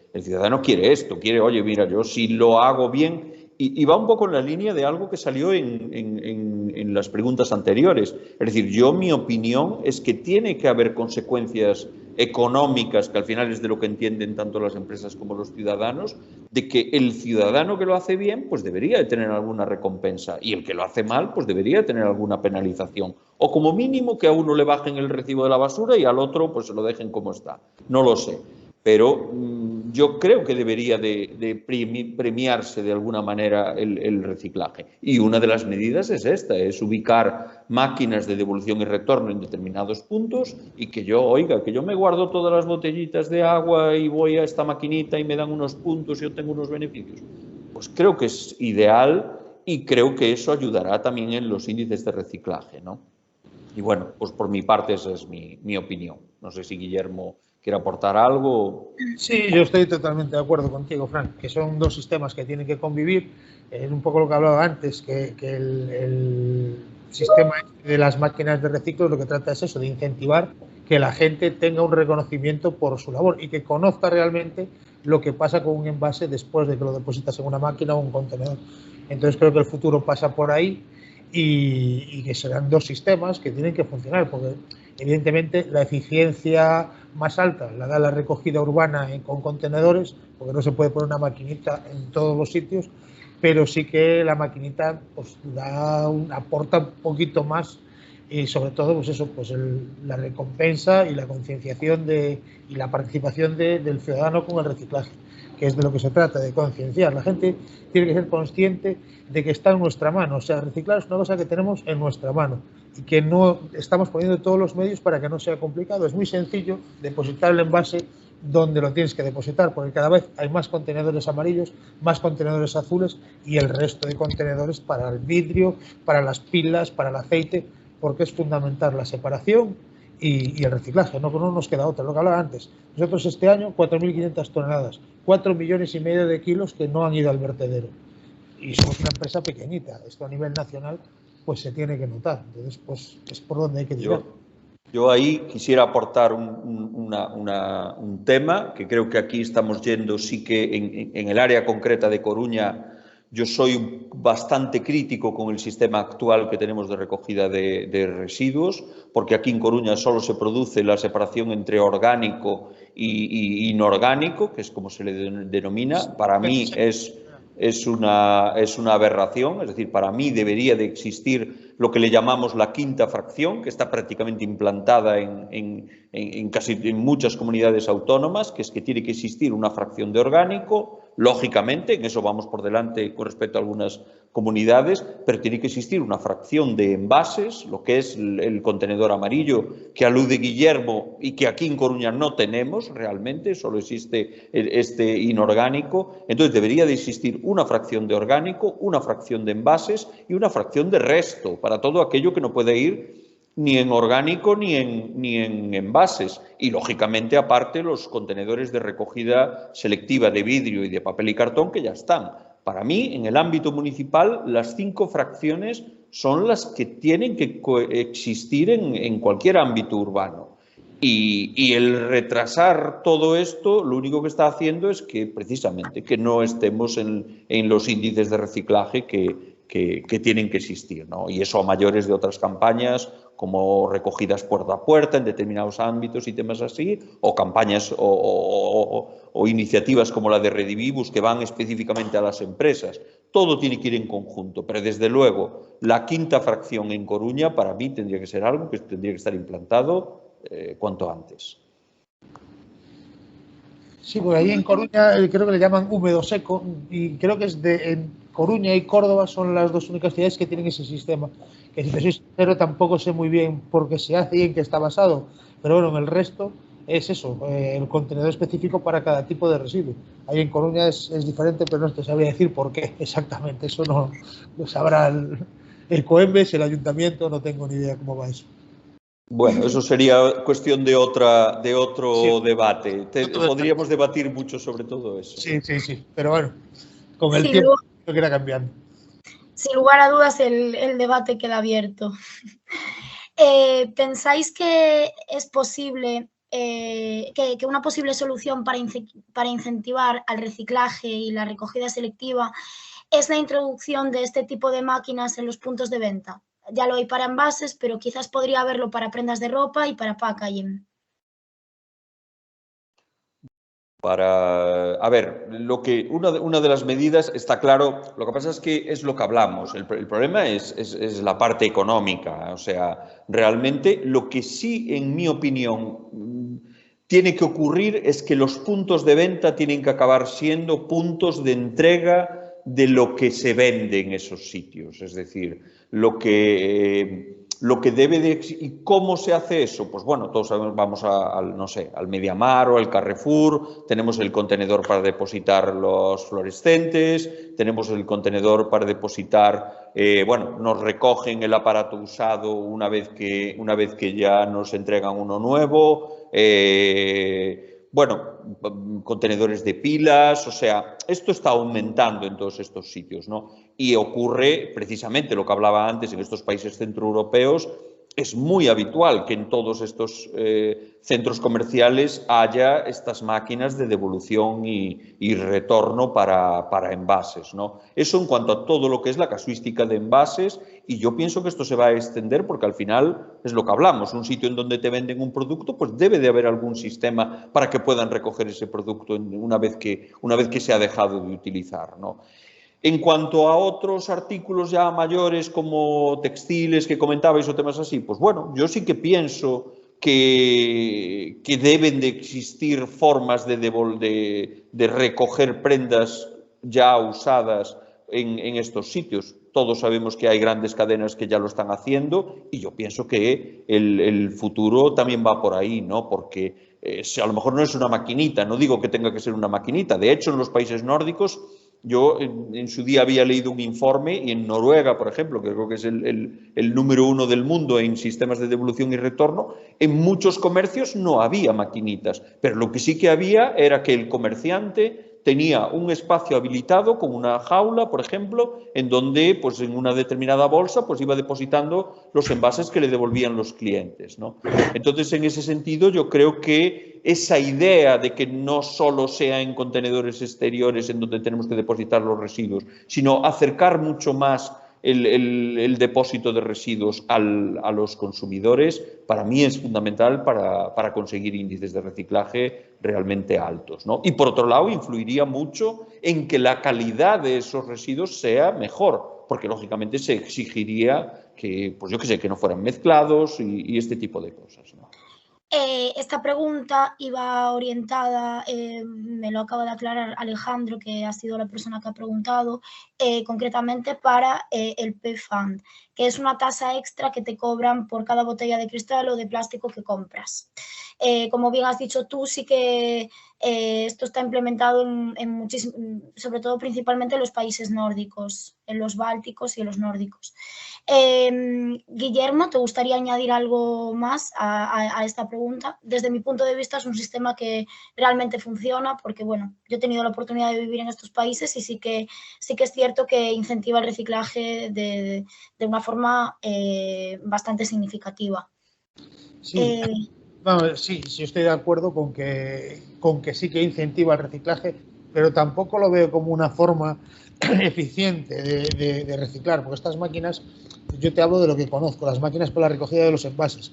esto, quiere, oye, mira, yo si lo hago bien, y va un poco en la línea de algo que salió en las preguntas anteriores. Es decir, mi opinión es que tiene que haber consecuencias económicas, que al final es de lo que entienden tanto las empresas como los ciudadanos, de que el ciudadano que lo hace bien, pues debería de tener alguna recompensa, y el que lo hace mal, pues debería de tener alguna penalización. O como mínimo que a uno le bajen el recibo de la basura y al otro pues se lo dejen como está. No lo sé. Pero yo creo que debería de premiarse de alguna manera el reciclaje. Y una de las medidas es esta, es ubicar máquinas de devolución y retorno en determinados puntos y que yo, oiga, que yo me guardo todas las botellitas de agua y voy a esta maquinita y me dan unos puntos y yo tengo unos beneficios. Pues creo que es ideal y creo que eso ayudará también en los índices de reciclaje, ¿no? Y bueno, pues por mi parte esa es mi opinión. No sé si Guillermo quiere aportar algo. Sí, yo estoy totalmente de acuerdo contigo, Frank, que son dos sistemas que tienen que convivir. Es un poco lo que hablaba antes, que el sistema de las máquinas de reciclo lo que trata es eso, de incentivar que la gente tenga un reconocimiento por su labor y que conozca realmente lo que pasa con un envase después de que lo depositas en una máquina o un contenedor. Entonces creo que el futuro pasa por ahí y que serán dos sistemas que tienen que funcionar, porque evidentemente la eficiencia más alta la da la recogida urbana con contenedores, porque no se puede poner una maquinita en todos los sitios, pero sí que la maquinita pues aporta un poquito más y sobre todo pues eso, pues la recompensa y la concienciación y la participación del ciudadano con el reciclaje, que es de lo que se trata, de concienciar. La gente tiene que ser consciente de que está en nuestra mano, o sea, reciclar es una cosa que tenemos en nuestra mano y que no estamos poniendo todos los medios para que no sea complicado. Es muy sencillo depositar el envase donde lo tienes que depositar, porque cada vez hay más contenedores amarillos, más contenedores azules y el resto de contenedores para el vidrio, para las pilas, para el aceite, porque es fundamental la separación y el reciclaje, no nos queda otra, lo que hablaba antes. Nosotros este año 4.500 toneladas, 4,5 millones de kilos que no han ido al vertedero. Y somos una empresa pequeñita, esto a nivel nacional pues se tiene que notar, entonces pues es por donde hay que tirar. Yo ahí quisiera aportar un tema que creo que aquí estamos yendo, sí que en el área concreta de Coruña yo soy bastante crítico con el sistema actual que tenemos de recogida de residuos, porque aquí en Coruña solo se produce la separación entre orgánico y inorgánico, que es como se le denomina. Para mí es una aberración, es decir, para mí debería de existir lo que le llamamos la quinta fracción, que está prácticamente implantada en muchas comunidades autónomas, que es que tiene que existir una fracción de orgánico, lógicamente, en eso vamos por delante con respecto a algunas comunidades, pero tiene que existir una fracción de envases, lo que es el contenedor amarillo que alude Guillermo y que aquí en Coruña no tenemos realmente, solo existe este inorgánico. Entonces debería de existir una fracción de orgánico, una fracción de envases y una fracción de resto para todo aquello que no puede ir ni en orgánico ni en envases. Y, lógicamente, aparte, los contenedores de recogida selectiva de vidrio y de papel y cartón que ya están. Para mí, en el ámbito municipal, las 5 fracciones son las que tienen que coexistir en cualquier ámbito urbano. Y el retrasar todo esto, lo único que está haciendo es que, precisamente, que no estemos en los índices de reciclaje que tienen que existir, ¿no? Y eso a mayores de otras campañas como recogidas puerta a puerta en determinados ámbitos y temas así, o campañas o iniciativas como la de Redivivus que van específicamente a las empresas. Todo tiene que ir en conjunto, pero desde luego la quinta fracción en Coruña para mí tendría que ser algo que tendría que estar implantado cuanto antes. Sí, pues ahí en Coruña creo que le llaman húmedo seco y creo que en Coruña y Córdoba son las dos únicas ciudades que tienen ese sistema. Que si te soy sincero tampoco sé muy bien por qué se hace y en qué está basado, pero bueno, en el resto es eso, el contenedor específico para cada tipo de residuo. Ahí en Coruña es diferente, pero no te sabría decir por qué exactamente, eso no lo sabrá el COEMBES, el ayuntamiento, no tengo ni idea cómo va eso. Bueno, eso sería cuestión de otro debate. Podríamos debatir mucho sobre todo eso. Sí, pero bueno, con el tiempo creo que irá cambiando. Sin lugar a dudas, el debate queda abierto. ¿Pensáis que es posible, que una posible solución para incentivar al reciclaje y la recogida selectiva es la introducción de este tipo de máquinas en los puntos de venta? Ya lo hay para envases, pero quizás podría haberlo para prendas de ropa y para packaging. A ver, una de las medidas está claro, lo que pasa es que es lo que hablamos, el problema es la parte económica, o sea, realmente lo que sí, en mi opinión, tiene que ocurrir es que los puntos de venta tienen que acabar siendo puntos de entrega de lo que se vende en esos sitios, es decir, lo que debe de... ¿Y cómo se hace eso? Pues bueno, todos sabemos, vamos no sé, al Mediamar o al Carrefour, tenemos el contenedor para depositar los fluorescentes, tenemos el contenedor para depositar, bueno, nos recogen el aparato usado una vez que ya nos entregan uno nuevo, bueno, contenedores de pilas, o sea, esto está aumentando en todos estos sitios, ¿no? Y ocurre precisamente lo que hablaba antes en estos países centroeuropeos. Es muy habitual que en todos estos centros comerciales haya estas máquinas de devolución y retorno para envases, ¿no? Eso en cuanto a todo lo que es la casuística de envases, y yo pienso que esto se va a extender porque al final es lo que hablamos, un sitio en donde te venden un producto, pues debe de haber algún sistema para que puedan recoger ese producto una vez que se ha dejado de utilizar, ¿no? En cuanto a otros artículos ya mayores como textiles que comentabais o temas así, pues bueno, yo sí que pienso que deben de existir formas de recoger prendas ya usadas en estos sitios. Todos sabemos que hay grandes cadenas que ya lo están haciendo y yo pienso que el futuro también va por ahí, ¿no? Porque a lo mejor no es una maquinita, no digo que tenga que ser una maquinita. De hecho, en los países nórdicos, yo en su día había leído un informe y en Noruega, por ejemplo, que creo que es el número 1 del mundo en sistemas de devolución y retorno, en muchos comercios no había maquinitas, pero lo que sí que había era que el comerciante tenía un espacio habilitado con una jaula, por ejemplo, en donde, pues en una determinada bolsa, pues iba depositando los envases que le devolvían los clientes, ¿no? Entonces, en ese sentido, yo creo que esa idea de que no solo sea en contenedores exteriores en donde tenemos que depositar los residuos, sino acercar mucho más el depósito de residuos a los consumidores, para mí es fundamental para conseguir índices de reciclaje realmente altos, ¿no? Y por otro lado, influiría mucho en que la calidad de esos residuos sea mejor, porque lógicamente se exigiría que, pues yo qué sé, que no fueran mezclados y este tipo de cosas, ¿no? Esta pregunta iba orientada, me lo acaba de aclarar Alejandro, que ha sido la persona que ha preguntado, concretamente para el PFAND, que es una tasa extra que te cobran por cada botella de cristal o de plástico que compras. Como bien has dicho tú, sí que esto está implementado en muchísimos, sobre todo principalmente en los países nórdicos, en los bálticos y en los nórdicos. Guillermo, ¿te gustaría añadir algo más a esta pregunta? Desde mi punto de vista es un sistema que realmente funciona porque, bueno, yo he tenido la oportunidad de vivir en estos países y sí que es cierto que incentiva el reciclaje de una forma bastante significativa. Sí, vamos, sí, estoy de acuerdo con que sí que incentiva el reciclaje, pero tampoco lo veo como una forma eficiente de reciclar, porque estas máquinas, yo te hablo de lo que conozco, las máquinas para la recogida de los envases,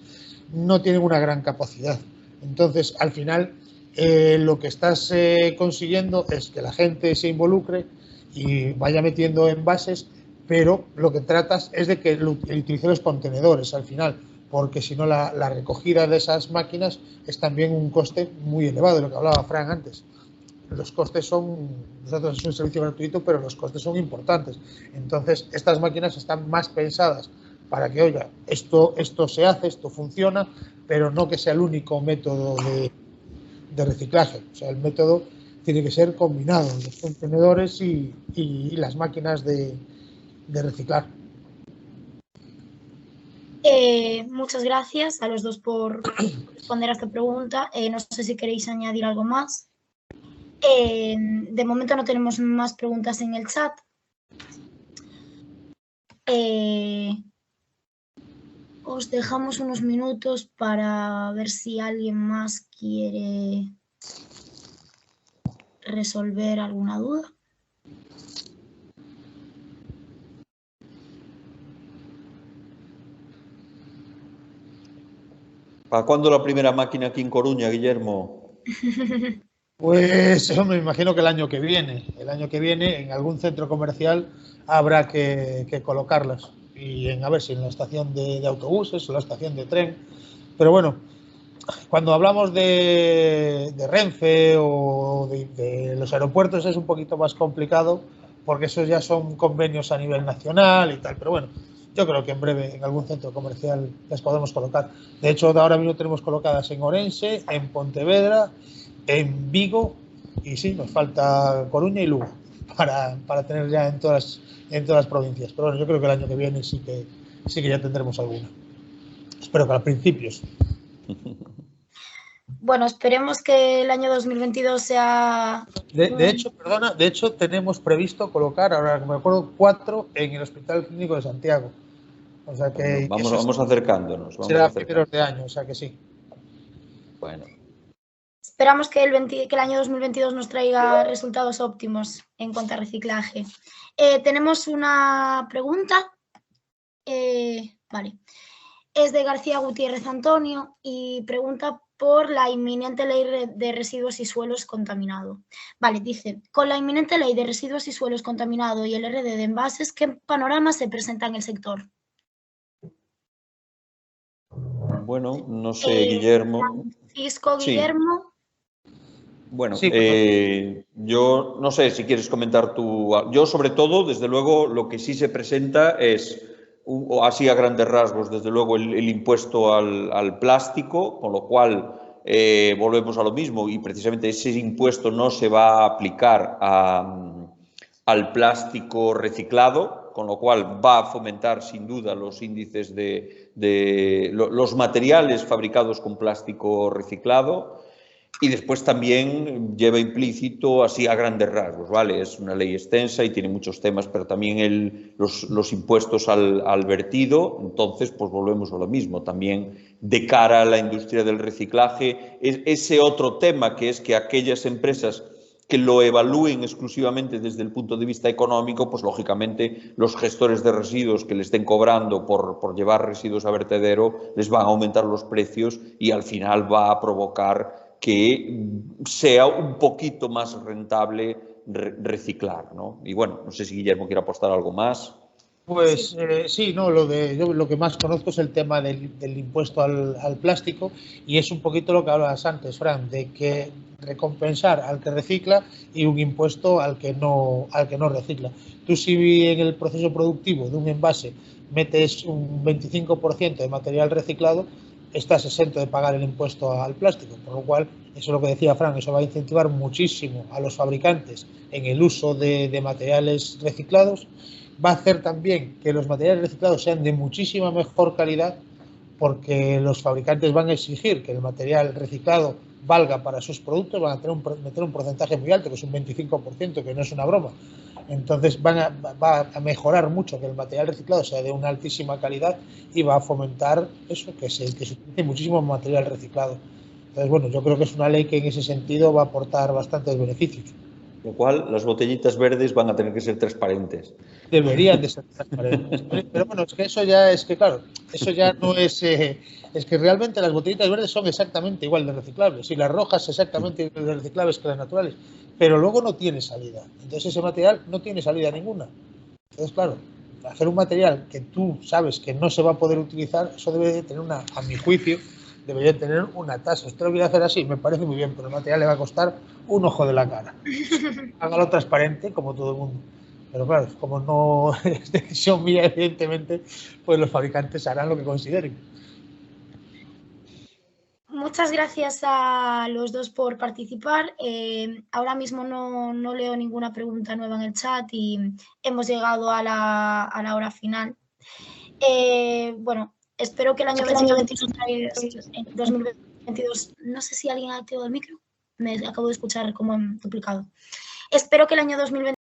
no tienen una gran capacidad. Entonces, al final, lo que estás consiguiendo es que la gente se involucre y vaya metiendo envases, pero lo que tratas es de que utilice los contenedores al final, porque si no la recogida de esas máquinas es también un coste muy elevado, de lo que hablaba Fran antes. Los costes son, nosotros es un servicio gratuito, pero los costes son importantes. Entonces, estas máquinas están más pensadas para que, oiga, esto se hace, esto funciona, pero no que sea el único método de reciclaje. O sea, el método tiene que ser combinado, los contenedores y las máquinas de reciclar. Muchas gracias a los dos por responder a esta pregunta. No sé si queréis añadir algo más. De momento no tenemos más preguntas en el chat. Os dejamos unos minutos para ver si alguien más quiere resolver alguna duda. ¿Para cuándo la primera máquina aquí en Coruña, Guillermo? Pues me imagino que el año que viene, en algún centro comercial habrá que colocarlas. Y a ver si en la estación de autobuses o la estación de tren. Pero bueno, cuando hablamos de Renfe o de los aeropuertos es un poquito más complicado porque esos ya son convenios a nivel nacional y tal. Pero bueno, yo creo que en breve en algún centro comercial las podemos colocar. De hecho, ahora mismo tenemos colocadas en Orense, en Pontevedra, en Vigo y sí, nos falta Coruña y Lugo para tener ya en todas las provincias. Pero bueno, yo creo que el año que viene sí que ya tendremos alguna. Espero que a principios. Bueno, esperemos que el año 2022 sea... De hecho, tenemos previsto colocar, ahora que me acuerdo, 4 en el Hospital Clínico de Santiago. O sea que bueno, vamos acercándonos. Será a primeros de año, o sea que sí. Bueno. Esperamos que el año 2022 nos traiga resultados óptimos en cuanto a reciclaje. Tenemos una pregunta. Vale. Es de García Gutiérrez Antonio y pregunta por la inminente ley de residuos y suelos contaminado. Vale, dice, con la inminente ley de residuos y suelos contaminado y el RD de envases, ¿qué panorama se presenta en el sector? Bueno, no sé, Guillermo. Francisco, Guillermo. Sí. Bueno, yo no sé si quieres comentar tú. Yo, sobre todo, desde luego, lo que sí se presenta es, así a grandes rasgos, desde luego, el impuesto al plástico, con lo cual volvemos a lo mismo y precisamente ese impuesto no se va a aplicar al plástico reciclado, con lo cual va a fomentar sin duda los índices de los materiales fabricados con plástico reciclado. Y después también lleva implícito, así a grandes rasgos, ¿vale? Es una ley extensa y tiene muchos temas, pero también los impuestos al vertido. Entonces, pues volvemos a lo mismo. También de cara a la industria del reciclaje, ese otro tema que es que aquellas empresas que lo evalúen exclusivamente desde el punto de vista económico, pues lógicamente los gestores de residuos que le estén cobrando por llevar residuos a vertedero les van a aumentar los precios y al final va a provocar que sea un poquito más rentable reciclar, ¿no? Y bueno, no sé si Guillermo quiere apostar algo más. Pues sí, no, yo lo que más conozco es el tema del impuesto al plástico y es un poquito lo que hablabas antes, Fran, de que recompensar al que recicla y un impuesto al que no recicla. Tú si en el proceso productivo de un envase metes un 25% de material reciclado, estás exento de pagar el impuesto al plástico, por lo cual, eso es lo que decía Fran, eso va a incentivar muchísimo a los fabricantes en el uso de materiales reciclados. Va a hacer también que los materiales reciclados sean de muchísima mejor calidad porque los fabricantes van a exigir que el material reciclado valga para sus productos, van a meter un porcentaje muy alto, que es un 25%, que no es una broma. Entonces va a mejorar mucho que el material reciclado sea de una altísima calidad y va a fomentar eso, que se utilice muchísimo material reciclado. Entonces, bueno, yo creo que es una ley que en ese sentido va a aportar bastantes beneficios. Lo cual, las botellitas verdes van a tener que ser transparentes. Deberían de ser transparentes. Pero bueno, es que eso ya es que, claro, eso ya no es... es que realmente las botellitas verdes son exactamente igual de reciclables y las rojas exactamente igual de reciclables que las naturales, pero luego no tiene salida. Entonces ese material no tiene salida ninguna. Entonces, claro, hacer un material que tú sabes que no se va a poder utilizar, eso debe de tener a mi juicio, debería tener una tasa. Usted lo quiere hacer así, me parece muy bien, pero el material le va a costar un ojo de la cara. Hágalo transparente como todo el mundo. Pero claro, como no es decisión mía, evidentemente, pues los fabricantes harán lo que consideren. Muchas gracias a los dos por participar. Ahora mismo no leo ninguna pregunta nueva en el chat y hemos llegado a la hora final. Bueno, espero que el año 2022, no sé si alguien ha activado el micro, me acabo de escuchar como duplicado. Espero que el año 2022